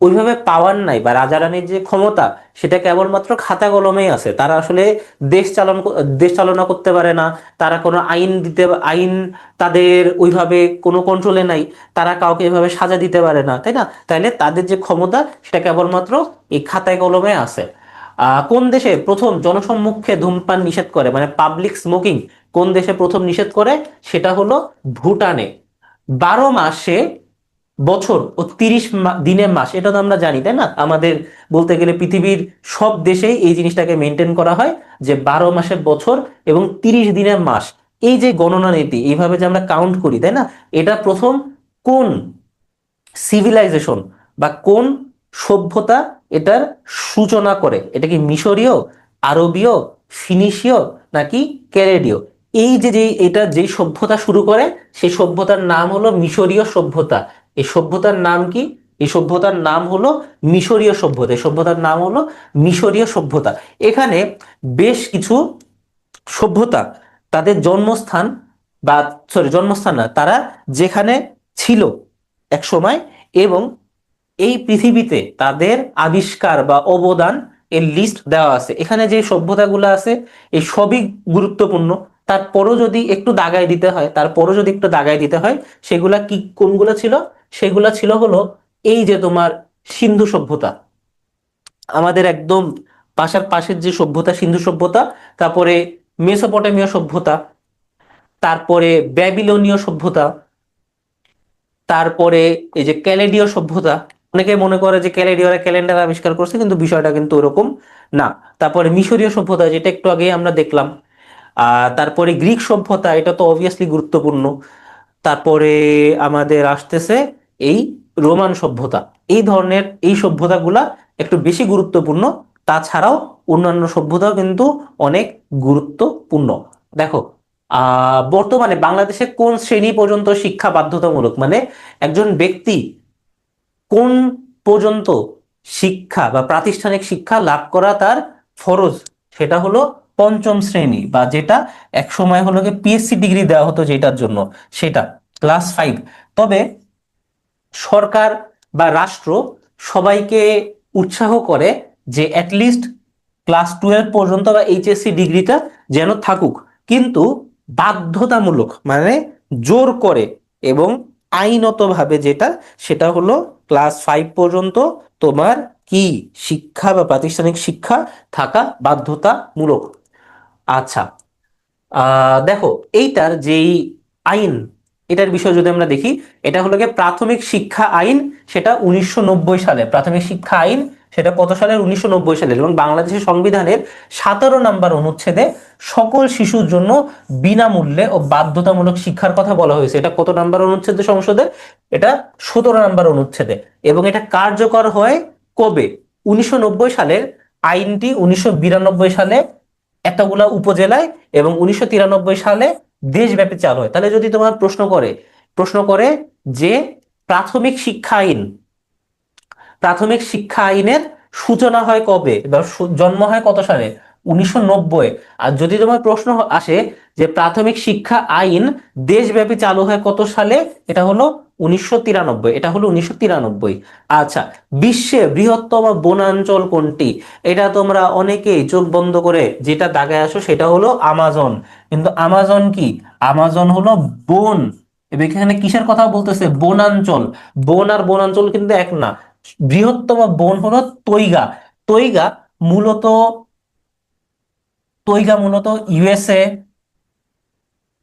Speaker 2: ওইভাবে পাওয়ার নাই, বা রাজা রানীর যে ক্ষমতা সেটা কেবলমাত্র খাতা কলমেই আছে। তারা আসলে দেশ চালনা করতে পারে না, তারা কোনো আইন তাদের ওইভাবে কোনো কন্ট্রোলে নাই, তারা কাউকে এভাবে সাজা দিতে পারে না, তাই না? তাইলে তাদের যে ক্ষমতা সেটা কেবলমাত্র এই খাতায় কলমে আছে। কোন দেশে প্রথম জনসম্মুখে ধূমপান নিষেধ করে, মানে পাবলিক স্মোকিং কোন দেশে প্রথম নিষেধ করে, সেটা হলো ভুটানে। 12 মাসে বছর ও 30 দিনে মাস, এটা তো আমরা জানি, তাই না? আমাদের বলতে গেলে পৃথিবীর সব দেশেই এই জিনিসটাকে মেনটেন করা হয়, যে 12 মাসে বছর এবং 30 দিনে মাস। এই যে গণনা নীতি, এইভাবে যে আমরা কাউন্ট করি, তাই না? এটা প্রথম কোন সিভিলাইজেশন বা কোন সভ্যতা এটার সূচনা করে? এটা কি মিশরীয়, আরবীয়, ফিনিশীয়, নাকি ক্যারেডীয়? এই যে এটা যেই সভ্যতা শুরু করে, সেই সভ্যতার নাম হলো মিশরীয় সভ্যতা। এই সভ্যতার নাম কি? এই সভ্যতার নাম হলো মিশরীয় সভ্যতা। এই সভ্যতার নাম হলো মিশরীয় সভ্যতা। এখানে বেশ কিছু সভ্যতা তাদের জন্মস্থান, বা সরি জন্মস্থান না, তারা যেখানে ছিল এক সময়, এবং এই পৃথিবীতে তাদের আবিষ্কার বা অবদান এর লিস্ট দেওয়া আছে। এখানে যে সভ্যতাগুলো আছে এই সবই গুরুত্বপূর্ণ। তারপরও যদি একটু দাগায় দিতে হয়, সেগুলা কি কোনগুলো ছিল? সেগুলা ছিল হলো এই যে তোমার সিন্ধু সভ্যতা, আমাদের একদম পাশের যে সভ্যতা সিন্ধু সভ্যতা, তারপরে মেসোপটেমীয় সভ্যতা, তারপরে ব্যাবিলনীয় সভ্যতা, তারপরে এই যে ক্যালেডীয় সভ্যতা। অনেকে মনে করে যে ক্যালেডীয়রা ক্যালেন্ডার আবিষ্কার করছে, কিন্তু বিষয়টা কিন্তু ওরকম না। তারপরে মিশরীয় সভ্যতা, যেটা একটু আগে আমরা দেখলাম। তারপরে গ্রিক সভ্যতা, এটা তো অবভিয়াসলি গুরুত্বপূর্ণ। তারপরে আমাদের আসতেছে এই রোমান সভ্যতা। এই ধরনের এই সভ্যতাগুলা একটু বেশি গুরুত্বপূর্ণ। তাছাড়াও অন্যান্য সভ্যতাও কিন্তু অনেক গুরুত্বপূর্ণ। দেখো, বর্তমানে বাংলাদেশে কোন শ্রেণী পর্যন্ত শিক্ষা বাধ্যতামূলক, মানে একজন ব্যক্তি কোন পর্যন্ত শিক্ষা বা প্রাতিষ্ঠানিক শিক্ষা লাভ করা তার ফরজ, সেটা হলো 5ম শ্রেণী, বা যেটা এক সময় হলো কি পিএসসি ডিগ্রি দেওয়া হতো যেটার জন্য, সেটা ক্লাস 5। তবে সরকার বা রাষ্ট্র সবাইকে উৎসাহ করে যে অ্যাটলিস্ট ক্লাস 12 পর্যন্ত বা এইচএসসি ডিগ্রিটা যেন থাকুক, কিন্তু বাধ্যতামূলক মানে জোর করে এবং আইনতভাবে যেটা, সেটা হলো ক্লাস 5 পর্যন্ত তোমার কি শিক্ষা বা প্রাতিষ্ঠানিক শিক্ষা থাকা বাধ্যতামূলক। আচ্ছা, দেখো এইটার যেই আইন, এটার বিষয় যদি আমরা দেখি, এটা হলো গিয়ে প্রাথমিক শিক্ষা আইন। সেটা 1990 সালে প্রাথমিক শিক্ষা আইন, সেটা কত সালের? 1990 সালের। এবং বাংলাদেশের সংবিধানের 17 নম্বর অনুচ্ছেদে সকল শিশুর জন্য বিনামূল্যে ও বাধ্যতামূলক শিক্ষার কথা বলা হয়েছে। এটা কত নম্বর অনুচ্ছেদে সংসদে? এটা 17 নম্বর অনুচ্ছেদে। এবং এটা কার্যকর হয় কবে? 1990 সালের আইনটি 1992 সালে এতগুলা উপজেলায় এবং 1993 সালে দেশব্যাপী চালু হয়। তাহলে যদি তোমার প্রশ্ন করে যে প্রাথমিক শিক্ষা আইন, প্রাথমিক শিক্ষা আইনের সূচনা হয় কবে বা জন্ম হয় কত সালে? 1990। আর যদি তোমার প্রশ্ন আসে যে প্রাথমিক শিক্ষা আইন দেশব্যাপী চালু হয় কত সালে, এটা হলো 1993। এটা হলো 1993। আচ্ছা, বিশ্বের বৃহত্তম বনাঞ্চল কোনটি? এটা তোমরা অনেকেই চোখ বন্ধ করে যেটা দাগায় আসো, সেটা হলো আমাজন। কিন্তু আমাজন কি? আমাজন হলো বন, এবং এখানে কিসের কথা বলতেছে? বনাঞ্চল। বন আর বনাঞ্চল কিন্তু এক না। বৃহত্তম বন হলো তৈগা। তৈগা মূলত তৈগা মূলত ইউএসএ,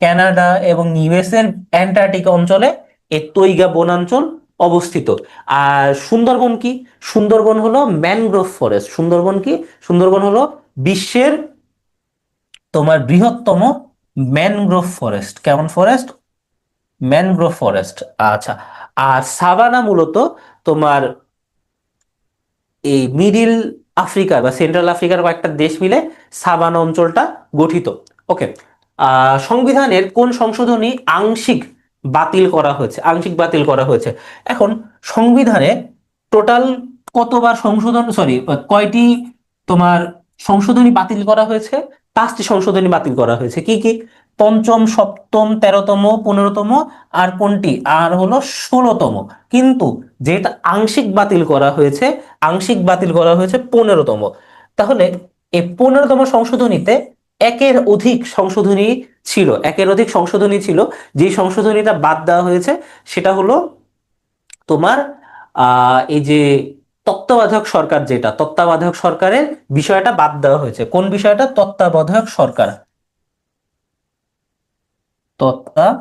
Speaker 2: কানাডা এবং ইউএস এর অ্যান্টার্কটিক অঞ্চলে এই তৈগা বনাঞ্চল অবস্থিত। আর সুন্দরবন কি? সুন্দরবন হলো ম্যানগ্রোভ ফরেস্ট। সুন্দরবন কি? সুন্দরবন হলো বিশ্বের তোমার বৃহত্তম ম্যানগ্রোভ ফরেস্ট। কেমন ফরেস্ট? Mangrove forest. আচ্ছা, আর সাভানা মূলত তোমার এই মিডিল আফ্রিকার বা সেন্ট্রাল আফ্রিকার কয়েকটা দেশ মিলে সাভানা অঞ্চলটা গঠিত। ওকে, সংবিধানের কোন সংশোধনী আংশিক বাতিল করা হয়েছে? আংশিক বাতিল করা হয়েছে। এখন সংবিধানে টোটাল কতবার সংশোধন, সরি, কয়টি তোমার সংশোধনী বাতিল করা হয়েছে, 5টি সংশোধনী বাতিল করা হয়েছে। কি কি? পঞ্চম, সপ্তম, 13তম, 15তম, আর কোনটি, আর হলো 16তম। কিন্তু যেটা আংশিক বাতিল করা হয়েছে, আংশিক বাতিল করা হয়েছে 15তম। তাহলে এই 15তম সংশোধনীতে একের অধিক সংশোধনী ছিল, একের অধিক সংশোধনী ছিল। যে সংশোধনীটা বাদ দেওয়া হয়েছে সেটা হলো তোমার এই যে তত্ত্বাবধায়ক সরকার, যেটা তত্ত্বাবধায়ক সরকারের বিষয়টা বাদ দেওয়া হয়েছে। কোন বিষয়টা? তত্ত্বাবধায়ক সরকার, তত্ত্বাবধায়ক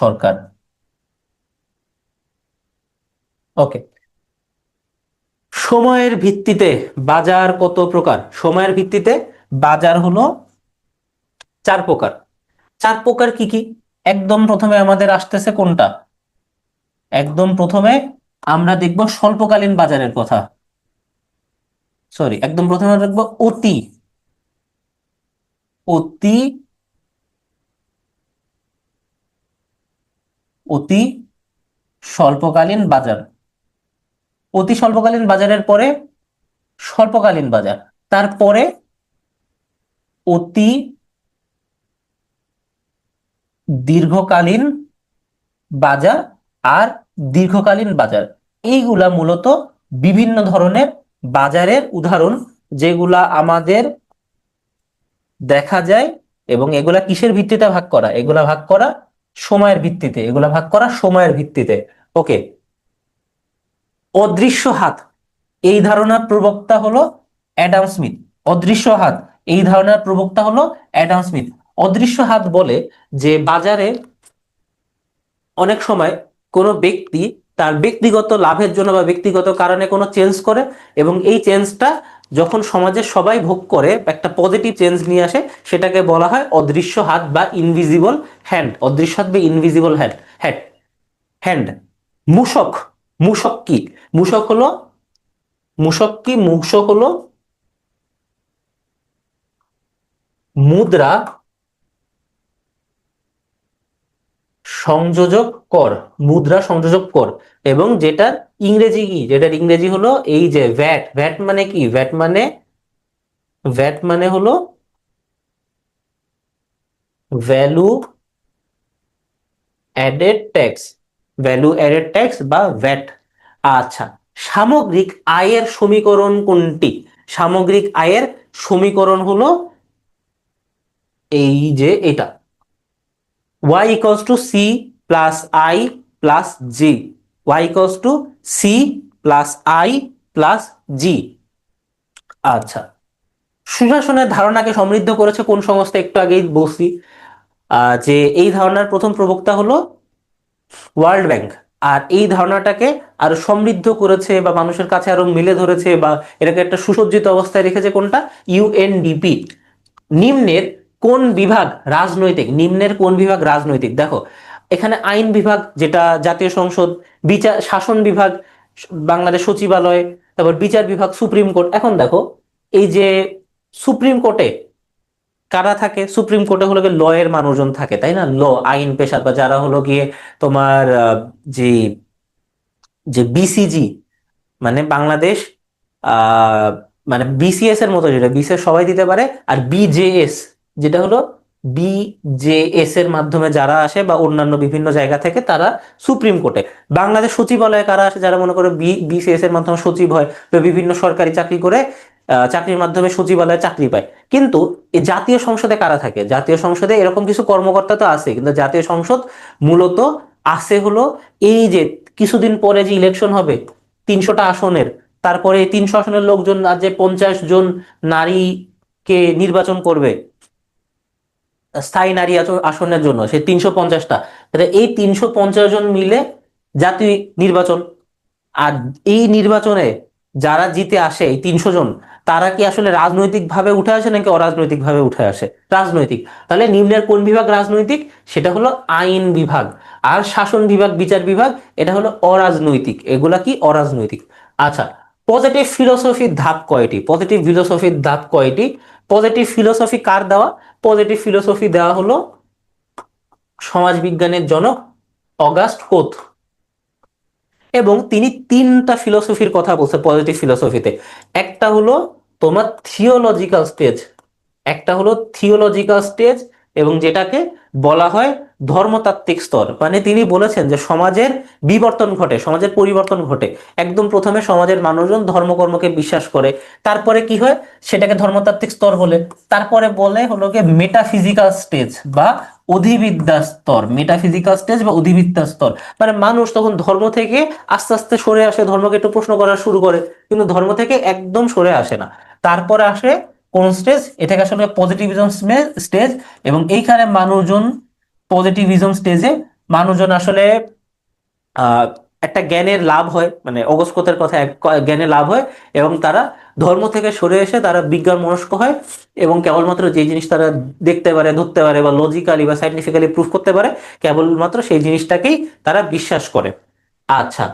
Speaker 2: সরকার। ওকে। সময়ের ভিত্তিতে বাজার কত প্রকার? সময়ের ভিত্তিতে বাজার হলো 4 প্রকার। 4 প্রকার কি কি? একদম প্রথমে আমাদের আসতেছে কোনটা? একদম প্রথমে আমরা দেখব স্বল্পকালীন বাজারের কথা। সরি, একদম প্রথমে আমরা দেখব অতি অতি অতি স্বল্পকালীন বাজার। অতি স্বল্পকালীন বাজারের পরে স্বল্পকালীন বাজার, তারপরে অতি দীর্ঘকালীন বাজার, আর দীর্ঘকালীন বাজার। এইগুলা মূলত বিভিন্ন ধরনের বাজারের উদাহরণ, যেগুলা আমাদের দেখা যায়। এবং এগুলা কিসের ভিত্তিতে ভাগ করা? এগুলা ভাগ করা সময়ের ভিত্তিতে, এগুলা ভাগ করা সময়ের ভিত্তিতে। ওকে। অদৃশ্য হাত, এই ধারণার প্রবক্তা হলো অ্যাডাম স্মিথ। অদৃশ্য হাত, এই ধারণার প্রবক্তা হলো অ্যাডাম স্মিথ। অদৃশ্য হাত বলে যে বাজারে অনেক সময় কোনো ব্যক্তি তার ব্যক্তিগত লাভের জন্য বা ব্যক্তিগত কারণে কোনো চেঞ্জ করে, এবং এই চেঞ্জটা যখন সমাজের সবাই ভোগ করে একটা পজিটিভ চেঞ্জ নিয়ে আসে, সেটাকে বলা হয় অদৃশ্য হাত বা ইনভিজিবল হ্যান্ড। অদৃশ্য হাত বা ইনভিজিবল হ্যান্ড হ্যান্ড হ্যান্ড মূসক, মূসক কি? মূসক হলো, মূসক হলো মুদ্রা সংযোজক কর, মুদ্রা সংযোজক কর। এবং যেটার ইংরেজি কি? যেটার ইংরেজি হলো এই যে ভ্যাট। ভ্যাট মানে কি? ভ্যাট মানে হলো value added tax, value added tax বা ভ্যাট। আচ্ছা, সামগ্রিক আয়ের সমীকরণ কোনটি? সামগ্রিক আয়ের সমীকরণ হলো এই যে এটা, y equals to c plus i plus g, y equals to c plus i plus g। আচ্ছা, সুশাসনের ধারণাকে সমৃদ্ধ করেছে কোন সংস্থা? একটু আগেই বলছি যে এই ধারণার প্রথম প্রবক্তা হলো ওয়ার্ল্ড ব্যাংক। আর এই ধারণাটাকে আরো সমৃদ্ধ করেছে বা মানুষের কাছে আরো মেলে ধরেছে বা এটাকে একটা সুসজ্জিত অবস্থায় রেখেছে কোনটা? ইউএনডিপি। নিম্নের কোন বিভাগ রাজনৈতিক? নিম্নের কোন বিভাগ রাজনৈতিক? দেখো এখানে আইন বিভাগ, যেটা জাতীয় সংসদ, বিচার শাসন বিভাগ বাংলাদেশ সচিবালয়, তারপর বিচার বিভাগ সুপ্রিম কোর্ট। এখন দেখো এই যে সুপ্রিম কোর্টে কারা থাকে? সুপ্রিম কোর্টে হলো গিয়ে ল এর মানুষজন থাকে, তাই না? ল, আইন পেশার, বা যারা হলো গিয়ে তোমার যে যে বিসিজি, মানে বাংলাদেশ আহ মানে বিসিএস এর মতো, যেটা বিসিএস সবাই দিতে পারে, আর বিজেএস যেটা হলো বিজেএস এর মাধ্যমে যারা আসে বা অন্যান্য বিভিন্ন জায়গা থেকে তারা সুপ্রিম কোর্টে। বাংলাদেশ সচিবালয়ে কারা আসে? যারা মনে করো বিসিএস এর মাধ্যমে সচিব হয় বা বিভিন্ন সরকারি চাকরি করে, চাকরির মাধ্যমে সচিবালয়ে চাকরি পায়। কিন্তু এই জাতীয় সংসদে কারা থাকে? জাতীয় সংসদে এরকম কিছু কর্মকর্তা তো আছে, কিন্তু জাতীয় সংসদ মূলত আছে হলো এই যে কিছুদিন পরে যে ইলেকশন হবে 300টা আসনের, তারপরে এই 300 আসনের লোকজন আর যে 50 জন নারীকে নির্বাচন করবে স্থায়ী নারী আসনের জন্য, সেই 350টা, তাহলে এই 350 জন মিলে জাতীয় নির্বাচন। আর এই নির্বাচনে যারা জিতে আসে, এই 300 জন, তারা কি আসলে রাজনৈতিক ভাবে উঠে আসে নাকি অরাজনৈতিক ভাবে উঠে আসে? রাজনৈতিক। তাহলে নিম্নের কোন বিভাগ রাজনৈতিক? সেটা হলো আইন বিভাগ। আর শাসন বিভাগ, বিচার বিভাগ, এটা হলো অরাজনৈতিক। এগুলা কি? অরাজনৈতিক। আচ্ছা, পজিটিভ ফিলোসফির ধাপ কয়টি? পজিটিভ ফিলোসফির ধাপ কয়টি? পজিটিভ ফিলোসফি কার দেওয়া? পজিটিভ ফিলোসফি দেওয়া হলো সমাজ বিজ্ঞানের জনক অগাস্ট কোত। এবং তিনি তিনটা ফিলোসফির কথা বলছে পজিটিভ ফিলোসফিতে। একটা হলো তোমার থিওলজিক্যাল স্টেজ, একটা হলো থিওলজিক্যাল স্টেজ, এবং যেটাকে বলা হয় ধর্মতাত্ত্বিক স্তর। মানে তিনি বলেছেন যে সমাজের বিবর্তন ঘটে, সমাজের পরিবর্তন ঘটে। একদম প্রথমে সমাজের মানুষজন ধর্মকর্মকে বিশ্বাস করে, তারপরে কি হয় সেটাকে ধর্মতাত্ত্বিক স্তর বলে, তারপরে বলে হলো গিয়ে মেটাফিজিক্যাল স্টেজ বা অধিবিদ্যা স্তর, মেটাফিজিক্যাল স্টেজ বা অধিবিদ্যা স্তর। মানে মানুষ তখন ধর্ম থেকে আস্তে আস্তে সরে আসে, ধর্মকে একটু প্রশ্ন করা শুরু করে, কিন্তু ধর্ম থেকে একদম সরে আসে না। তারপরে আসে কোন স্টেজ, এটাকে আসলে পজিটিভিজম স্টেজ। এবং এইখানে মানুষজন পজিটিভিজম স্টেজে মানুষজন আসলে আহ একটা জ্ঞানের লাভ হয়, মানে অগস্কতের কথা জ্ঞানের লাভ হয়, এবং তারা ধর্ম থেকে সরে এসে তারা বিজ্ঞান মনস্ক হয়, এবং কেবলমাত্র যে জিনিস তারা দেখতে পারে, ধরতে পারে বা লজিক্যালি বা সাইন্টিফিক্যালি প্রুফ করতে পারে, কেবলমাত্র সেই জিনিসটাকেই তারা বিশ্বাস করে। আচ্ছা,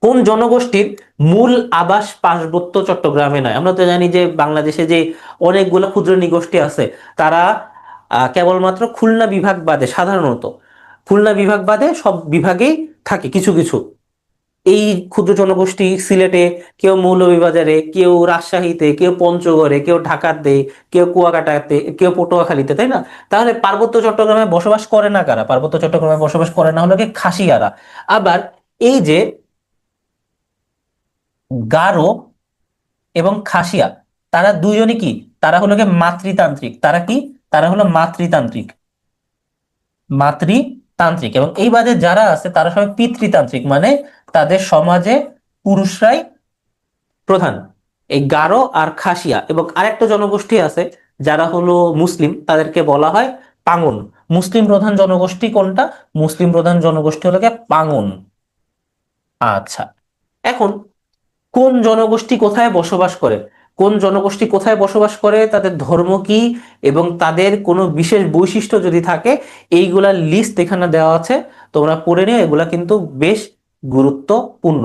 Speaker 2: কোন জনগোষ্ঠীর মূল আবাস পার্বত্য চট্টগ্রামে নয়? আমরা তো জানি যে বাংলাদেশে যে অনেকগুলো ক্ষুদ্র নৃগোষ্ঠী আছে, তারা কেবলমাত্র খুলনা বিভাগ বাদে, সাধারণত খুলনা বিভাগ বাদে সব বিভাগেই থাকে কিছু কিছু। এই ক্ষুদ্র জনগোষ্ঠী সিলেটে, কেউ মৌলভীবাজারে, কেউ রাজশাহীতে, কেউ পঞ্চগড়ে, কেউ ঢাকাতে, কেউ কুয়াকাটাতে, কেউ পটুয়াখালীতে, তাই না? তাহলে পার্বত্য চট্টগ্রামে বসবাস করে না কারা? পার্বত্য চট্টগ্রামে বসবাস করে না হলো কি খাসিয়ারা। আবার এই যে গারো এবং খাসিয়া, তারা দুইজনই কি, তারা হলো গিয়ে মাতৃতান্ত্রিক। তারা কি, তারা হলো মাতৃতান্ত্রিক, মাতৃতান্ত্রিক। এবং এই বাদে যারা আছে তারা সবাই পিতৃতান্ত্রিক, মানে তাদের সমাজে পুরুষরাই প্রধান। এই গারো আর খাসিয়া এবং আরেকটা জনগোষ্ঠী আছে যারা হলো মুসলিম, তাদেরকে বলা হয় পাঙ্গন। মুসলিম প্রধান জনগোষ্ঠী কোনটা? মুসলিম প্রধান জনগোষ্ঠী হলো গিয়ে পাঙ্গন। আচ্ছা, এখন কোন জনগোষ্ঠী কোথায় বসবাস করে, কোন জনগোষ্ঠী কোথায় বসবাস করে, তাদের ধর্ম কি, এবং তাদের কোনো বিশেষ বৈশিষ্ট্য যদি থাকে, এইগুলার লিস্ট এখানে দেওয়া আছে, তোমরা পড়ে নিও। এগুলা কিন্তু বেশ গুরুত্বপূর্ণ।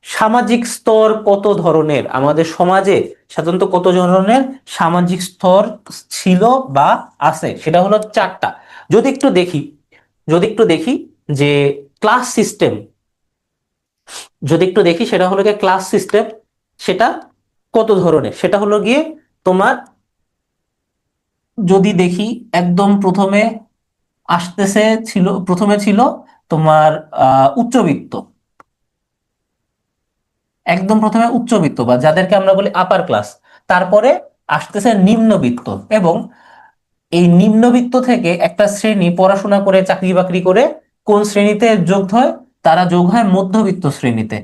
Speaker 2: সামাজিক স্তর কত ধরনের? আমাদের সমাজে সাধারণত কত ধরনের সামাজিক স্তর ছিল বা আছে? সেটা হলো চারটা। যদি একটু দেখি, যদি একটু দেখি যে ক্লাস সিস্টেম, যদি একটু দেখি সেটা হলো গিয়ে ক্লাস সিস্টেম, সেটা কত ধরনের? সেটা হলো গিয়ে তোমার, যদি দেখি একদম প্রথমে আসতেছে, ছিল প্রথমে ছিল তোমার উচ্চবিত্ত, একদম প্রথমে উচ্চবিত্ত বা যাদেরকে আমরা বলি আপার ক্লাস। তারপরে আসতেছে নিম্নবিত্ত, এবং এই নিম্নবিত্ত থেকে একটা শ্রেণী পড়াশোনা করে চাকরি বাকরি করে কোন শ্রেণীতে যোগ হয়? তারা যোগ হয় মধ্যবিত্ত শ্রেণীতে।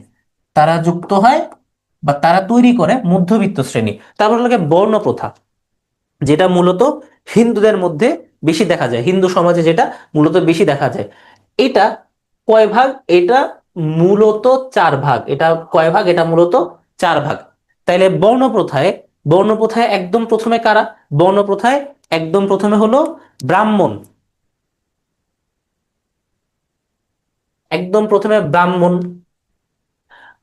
Speaker 2: তারা যুক্ত হয় বা তারা তৈরি করে মধ্যবিত্ত শ্রেণী। তারপর লাগে বর্ণ প্রথা, যেটা মূলত হিন্দুদের মধ্যে বেশি দেখা যায়, হিন্দু সমাজে যেটা মূলত বেশি দেখা যায়। এটা কয় ভাগ? এটা মূলত চার ভাগ। এটা কয় ভাগ? এটা মূলত চার ভাগ। তাইলে বর্ণপ্রথায়, বর্ণপ্রথায় একদম প্রথমে কারা? বর্ণপ্রথায় একদম প্রথমে হলো ব্রাহ্মণ, একদম প্রথমে ব্রাহ্মণ।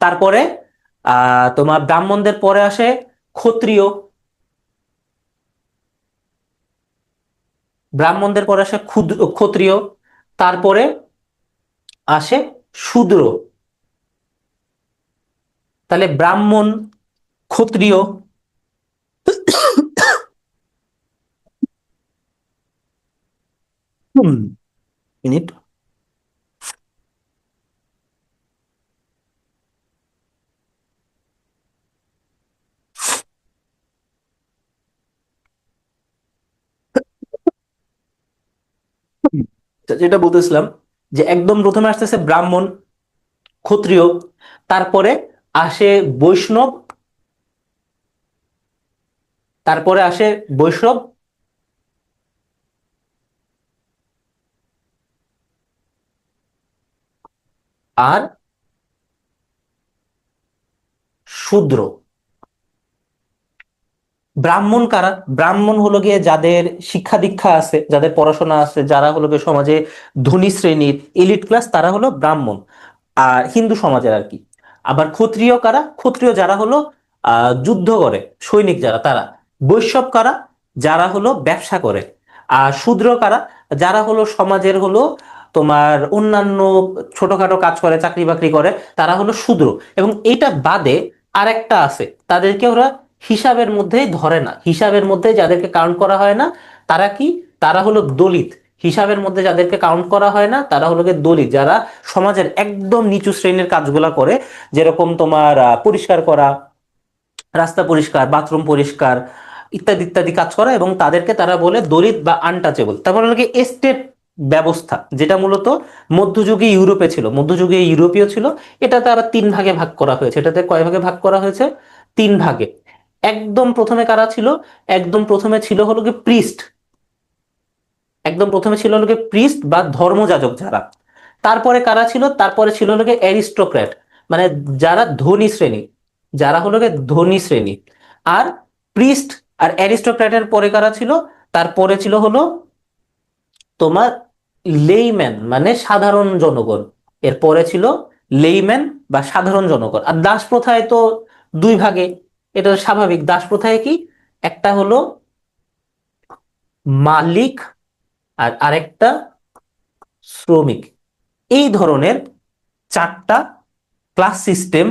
Speaker 2: তারপরে তোমার ব্রাহ্মণদের পরে আসে ক্ষত্রিয়, ব্রাহ্মণদের পরে আসে ক্ষত্রিয়। তারপরে আসে শূদ্র। তাহলে ব্রাহ্মণ, ক্ষত্রিয়, মিনিট, যেটা বলতেছিলাম যে একদম প্রথমে আসতেছে ব্রাহ্মণ, ক্ষত্রিয়, তারপরে আসে বৈষ্ণব, তারপরে আসে বৈষ্ণব, আর শূদ্র। ব্রাহ্মণ কারা? ব্রাহ্মণ হলো গিয়ে যাদের শিক্ষা দীক্ষা আছে, যাদের পড়াশোনা আছে, যারা হলো গিয়ে সমাজে ধনী শ্রেণীর এলিট ক্লাস, তারা হলো ব্রাহ্মণ, আর হিন্দু সমাজের আর কি। আবার ক্ষত্রিয় কারা? ক্ষত্রিয় যারা হলো যুদ্ধ করে, সৈনিক যারা, তারা। বৈষ্ণব কারা? যারা হলো ব্যবসা করে। আর শূদ্র কারা? যারা হলো সমাজের হলো তোমার অন্যান্য ছোটখাটো কাজ করে, চাকরি বাকরি করে, তারা হলো শূদ্র। এবং এটা বাদে আরেকটা আছে, তাদেরকে ওরা হিসাবের মধ্যে ধরে না, হিসাবের মধ্যে যাদেরকে কাউন্ট করা হয় না তারা কি, তারা হলো দলিত। হিসাবের মধ্যে যাদেরকে কাউন্ট করা হয় না তারা হলো গিয়ে দলিত, যারা সমাজের একদম নিচু শ্রেণীর কাজগুলা করে, যেরকম তোমার পরিষ্কার করা, রাস্তা পরিষ্কার, বাথরুম পরিষ্কার, ইত্যাদি ইত্যাদি কাজ করা, এবং তাদেরকে তারা বলে দলিত বা আনটাচেবল। তারপর হলো কি এস্টেট ব্যবস্থা, যেটা মূলত মধ্যযুগে ইউরোপে ছিল, মধ্যযুগে ইউরোপীয় ছিল। এটাতে আবার তিন ভাগে ভাগ করা হয়েছে। এটাতে কয় ভাগে ভাগ করা হয়েছে? তিন ভাগে। একদম প্রথমে কারা ছিল? একদম প্রথমে ছিল হলো কি প্রিস্ট, একদম প্রথমে ছিল হলো কি প্রিস্ট বা ধর্মযাজক যারা। তারপরে কারা ছিল? তারপরে ছিল হলো কি অ্যারিস্টোক্র্যাট, মানে যারা ধনী শ্রেণী, যারা হলো কি ধনী শ্রেণী। আর প্রিস্ট আর অ্যারিস্টোক্র্যাটের পরে কারা ছিল? তারপরে ছিল হলো তোমার লেইম্যান, মানে সাধারণ জনগণ। এরপরে ছিল লেইম্যান বা সাধারণ জনগণ। আর দাস প্রথায় তো দুই ভাগে, এটা তো স্বাভাবিক। দাস প্রথায় কি, একটা হলো মালিক আর আরেকটা শ্রমিক। এই ধরনের চারটা ক্লাস সিস্টেম,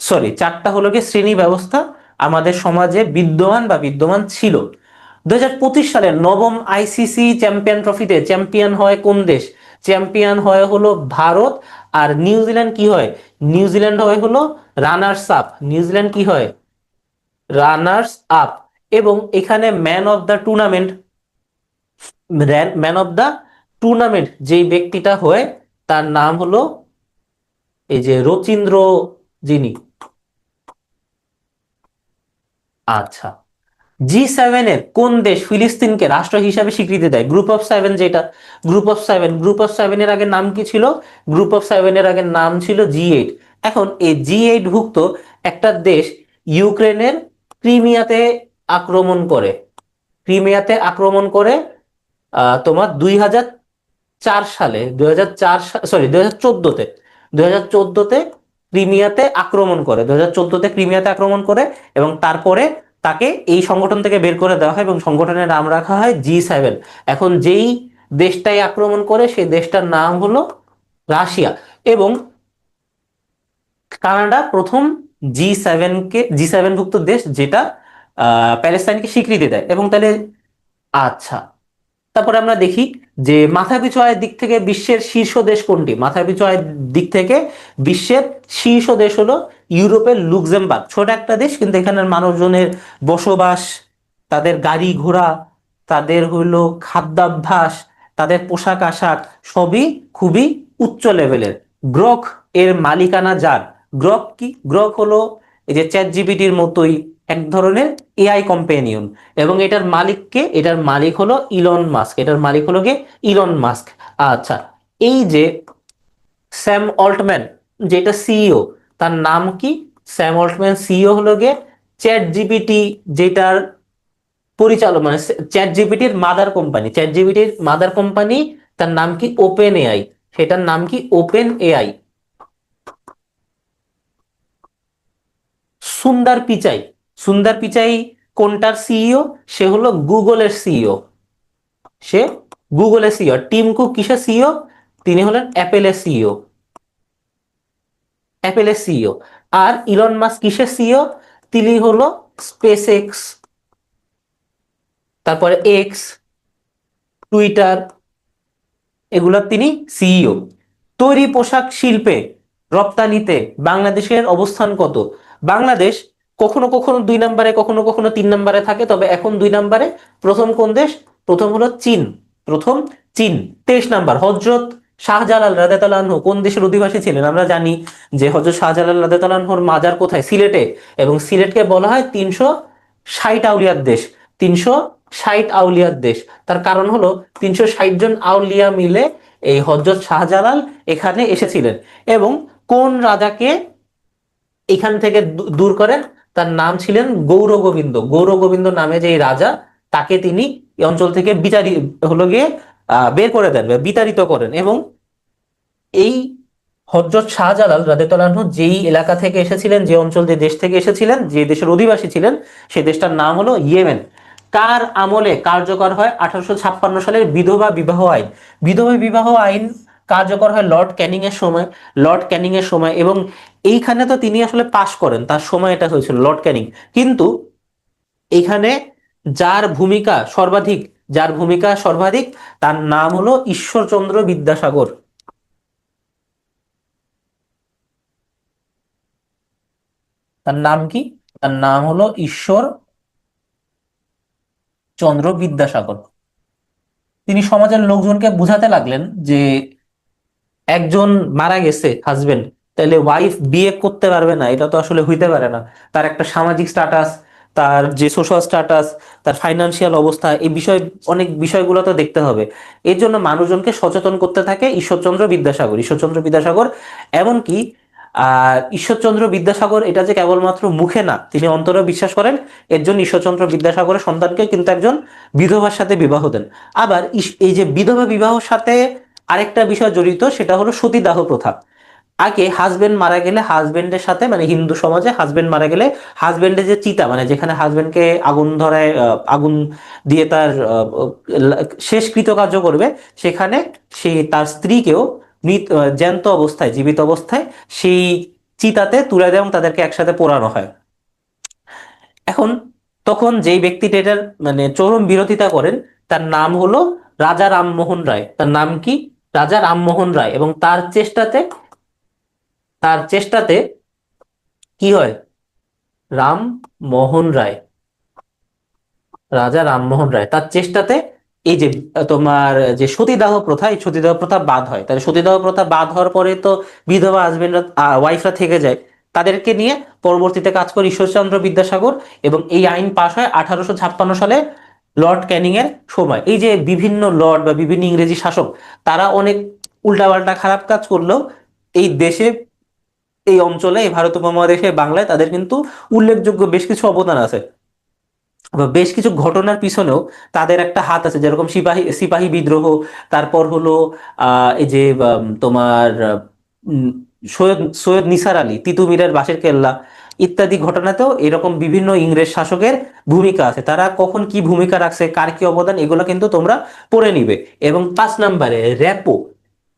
Speaker 2: সরি চারটা হলো কি শ্রেণী ব্যবস্থা আমাদের সমাজে বিদ্যমান ছিল। 2025 সালের নবম আইসিসি চ্যাম্পিয়ন ট্রফিতে চ্যাম্পিয়ন হয় কোন দেশ? চ্যাম্পিয়ন হয় হলো ভারত। আর নিউজিল্যান্ড কি হয়? নিউজিল্যান্ড হয় হলো রানার্স আপ। নিউজিল্যান্ড কি হয়? Runners up. এবং এখানে man of the tournament, man of the tournament যেই ব্যক্তিটা হয় তার নাম হলো এই যে রচিন্দ্র যিনি। আচ্ছা, G7 এর কোন দেশ ফিলিস্তিনকে রাষ্ট্র হিসাবে স্বীকৃতি দেয়? গ্রুপ অফ সেভেন, যেটা গ্রুপ অফ সেভেনের আগের নাম কি ছিল? গ্রুপ অফ সেভেনের আগের নাম ছিল G8। এখন এই G8 ভুক্ত একটা দেশ ইউক্রেনের ক্রিমিয়াতে আক্রমণ করে, ক্রিমিয়াতে আক্রমণ করে তোমার 2004 সালে, 2004, সরি 2014-তে, 2014-তে ক্রিমিয়াতে আক্রমণ করে, 2014-তে ক্রিমিয়াতে আক্রমণ করে। এবং তারপরে তাকে এই সংগঠন থেকে বের করে দেওয়া হয় এবং সংগঠনের নাম রাখা হয় G7। এখন যেই দেশটাই আক্রমণ করে সেই দেশটার নাম হলো রাশিয়া। এবং কানাডা প্রথম জি সেভেন ভুক্ত দেশ যেটা প্যালেস্তাইনকে স্বীকৃতি দেয়। এবং তাহলে আচ্ছা, তারপরে আমরা দেখি যে মাথাপিছু আয়ের দিক থেকে বিশ্বের শীর্ষ দেশ কোনটি? মাথাপিছু আয়ের দিক থেকে বিশ্বের শীর্ষ দেশ হলো ইউরোপের লুক্সেমবার্গ। ছোট একটা দেশ, কিন্তু এখানের মানুষজনের বসবাস, তাদের গাড়ি ঘোড়া, তাদের হইলো খাদ্যাভ্যাস, তাদের পোশাক আশাক সবই খুবই উচ্চ লেভেলের। গ্রক এর মালিকানা যার। গ্রক কি? গ্রক হলো এই যে চ্যাট জিপিটির মতোই এক ধরনের এআই কম্পেনিয়ন। এবং এটার মালিক কে? এটার মালিক হলো ইলন মাস্ক। এটার মালিক হলো কে? Elon Musk. আচ্ছা, এই যে স্যাম অল্টম্যান যেটা সিইও, তার নাম কি? স্যাম অল্টম্যান সিইও হলো গে চ্যাট জিপিটি, যেটার পরিচালক, মানে চ্যাট জিপিটির মাদার কোম্পানি, চ্যাট জিপিটির মাদার কোম্পানি, তার নাম কি? OpenAI. সেটার নাম কি? OpenAI. সুন্দর পিচাই, সুন্দর পিচাই কোনটার সিইও? সে হলো গুগলের সিইও। সে গুগলের সিইও। টিম কুক কিসের সিইও? তিনি হলেন অ্যাপেলের সিইও, অ্যাপেলের সিইও। আর ইলন মাস্ক কিসের সিইও? তিনি হলো স্পেস এক্স, তারপরে এক্স, টুইটার, এগুলোর তিনি সিইও। তৈরি পোশাক শিল্পে রপ্তানিতে বাংলাদেশের অবস্থান কত? বাংলাদেশ কখনো কখনো 2 নম্বরে, কখনো কখনো 3 নম্বরে থাকে, তবে এখন 2 নম্বরে। প্রথম কোন দেশ? প্রথম হলো চীন, প্রথম চীন। 23 নম্বর। হযরত শাহজালাল রাদিয়াল্লাহু আনহু কোন দেশের অধিবাসী ছিলেন? আমরা জানি যে হযরত শাহজালাল রাদিয়াল্লাহু আনহুর মাজার কোথায়? সিলেটে। এবং সিলেটকে বলা হয় 360 আউলিয়ার দেশ, 360 আউলিয়ার দেশ। তার কারণ হলো 360 জন আউলিয়া মিলে এই হযরত শাহজালাল এখানে এসেছিলেন। এবং কোন রাজাকে এখান থেকে দূর করেন? তার নাম ছিলেন গৌর গোবিন্দ। গৌর গোবিন্দ নামে যে রাজা, তাকে তিনি এই অঞ্চল থেকে হলো গিয়ে বের করে দেন বা বিতাড়িত করেন। এবং এই হযরত শাহজালাল রাদিয়াল্লাহু আনহু যেই এলাকা থেকে এসেছিলেন, যে অঞ্চল, যে দেশ থেকে এসেছিলেন, যে দেশের অধিবাসী ছিলেন, সেই দেশটার নাম হলো ইয়েমেন। কার আমলে কার্যকর হয় 1856 সালের বিধবা বিবাহ আইন। বিধবা বিবাহ আইন কার্যকর হয় লর্ড ক্যানিং এর সময়। লর্ড ক্যানিং এর সময়, এবং এইখানে তো তিনি আসলে পাশ করেন, তার সময় এটা হয়েছিল লর্ড ক্যানিং। কিন্তু এইখানে যার ভূমিকা সর্বাধিক, যার ভূমিকা সর্বাধিক তার নাম হলো ঈশ্বরচন্দ্র বিদ্যাসাগর। তার নাম কি? তার নাম হলো ঈশ্বর চন্দ্র বিদ্যাসাগর। তিনি সমাজের লোকজনকে বুঝাতে লাগলেন যে একজন মারা গেছে হাজবেন্ড, তাহলে ওয়াইফ বিয়ে করতে পারবে না, এটা তো আসলে হইতে পারে না। তার একটা সামাজিক স্ট্যাটাস, তার যে সোশ্যাল স্ট্যাটাস, তার ফাইনান্সিয়াল অবস্থা, এই বিষয়, অনেক বিষয়গুলো তো দেখতে হবে। এর জন্য মানুষজনকে সচেতন করতে থাকে ঈশ্বরচন্দ্র বিদ্যাসাগর। ঈশ্বরচন্দ্র বিদ্যাসাগর এমনকি ঈশ্বরচন্দ্র বিদ্যাসাগর এটা যে কেবলমাত্র মুখে না, তিনি অন্তরে বিশ্বাস করেন। এর জন্য ঈশ্বরচন্দ্র বিদ্যাসাগরের সন্তানকে কিন্তু একজন বিধবার সাথে বিবাহ দেন। আবার এই যে বিধবা বিবাহের সাথে আরেকটা বিষয় জড়িত, সেটা হলো সতীদাহ প্রথা। আগে হাজবেন্ড মারা গেলে হাজবেন্ডের সাথে, মানে হিন্দু সমাজে হাজবেন্ড মারা গেলে হাজবেন্ডের যে চিতা, মানে যেখানে হাজবেন্ডকে আগুন ধরায়, আগুন দিয়ে তার শেষ কৃতকার্য করবে, সেখানে সে তার স্ত্রীকেও জ্যান্ত অবস্থায়, জীবিত অবস্থায় সেই চিতাতে তুলে দেয় এবং তাদেরকে একসাথে পোড়ানো হয়। এখন তখন যেই ব্যক্তিটা এটার মানে চরম বিরোধিতা করেন, তার নাম হলো রাজা রামমোহন রায়। তার নাম কি? রাজা রামমোহন রায়। এবং তার চেষ্টাতে কি হয়? রামমোহন রায়, রাজা রামমোহন রায় তার চেষ্টাতে এই যে তোমার যে সতীদাহ প্রথা, এই সতীদাহ প্রথা বাদ হয়। তাহলে সতীদাহ প্রথা বাদ হওয়ার পরে তো বিধবা হাজবেন্ডরা, ওয়াইফরা থেকে যায়, তাদেরকে নিয়ে পরবর্তীতে কাজ করে ঈশ্বরচন্দ্র বিদ্যাসাগর। এবং এই আইন পাশ হয় 1856 সালে লর্ড ক্যানিং এর সময়। এই যে বিভিন্ন লর্ড বা বিভিন্ন ইংরেজি শাসক, তারা অনেক উল্টাপাল্টা খারাপ কাজ করলেও এই দেশে, এই অঞ্চলে, এই ভারত উপমহাদেশে, বাংলায় তাদের কিন্তু উল্লেখযোগ্য বেশ কিছু অবদান আছে। বা বেশ কিছু ঘটনার পিছনেও তাদের একটা হাত আছে, যেরকম সিপাহী সিপাহী বিদ্রোহ, তারপর হলো এই যে তোমার উম, সৈয়দ সৈয়দ নিসার আলী, তিতুমিরের বাঁশের কেল্লা ইত্যাদি ঘটনাতেও এরকম বিভিন্ন ইংরেজ শাসকের ভূমিকা আছে। তারা কখন কি ভূমিকা রাখছে, কার কি অবদান, এগুলো কিন্তু তোমরা পড়ে নিবে। এবং 5 নম্বরে র্যাপো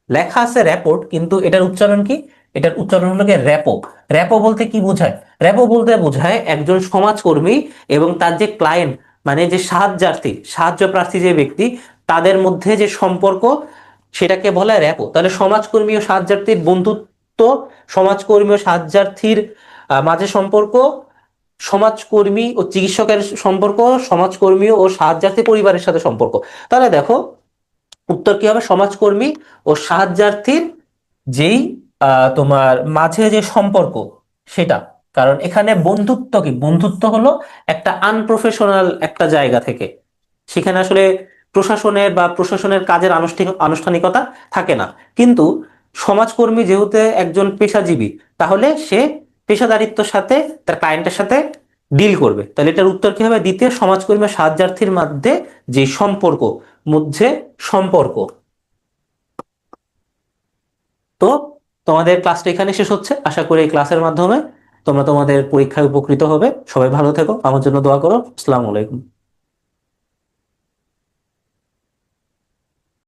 Speaker 2: লেখা আছে র্যাপোর্ট, কিন্তু এটার উচ্চারণ কি? এটার উচ্চারণ হলো কি র্যাপো। র্যাপো বলতে কি বোঝায়? র্যাপো বলতে বোঝায় একজন সমাজকর্মী এবং তার যে ক্লায়েন্ট, মানে যে সাহায্যার্থী, সাহায্য প্রার্থী যে ব্যক্তি, তাদের মধ্যে যে সম্পর্ক, সেটাকে বলা হয় র্যাপো। তাহলে সমাজকর্মী ও সাহায্যার্থীর বন্ধুত্ব, সমাজকর্মী ও সাহায্যার্থীর মাঝে সম্পর্ক, সমাজকর্মী ও চিকিৎসকের সম্পর্ক, সমাজকর্মী ও সাহায্যার্থী পরিবারের সাথে সম্পর্ক। তাহলে দেখো উত্তর কি হবে? সমাজকর্মী ও সাহায্যার্থীর যেই তোমার মাঝে যে সম্পর্ক, সেটা। কারণ এখানে বন্ধুত্ব কি? বন্ধুত্ব হলো একটা আনপ্রফেশনাল একটা জায়গা থেকে, সেখানে আসলে প্রশাসনের কাজের আনুষ্ঠানিকতা থাকে না। কিন্তু সমাজকর্মী যেহেতু একজন পেশাজীবী, তাহলে সে পেশাদারিত্বের সাথে তার ক্লায়েন্টের সাথে ডিল করবে। তাহলে এটার উত্তর কি হবে? দ্বিতীয়, সমাজকর্মী ও সাহায্যার্থীর মধ্যে যে সম্পর্ক, মধ্যে সম্পর্ক। তো তোমাদের ক্লাসটা এখানে শেষ হচ্ছে। আশা করি এই ক্লাসের মাধ্যমে তোমরা তোমাদের পরীক্ষায় উপকৃত হবে। সবাই ভালো থেকো, আমার জন্য দোয়া করো। আসসালামু আলাইকুম।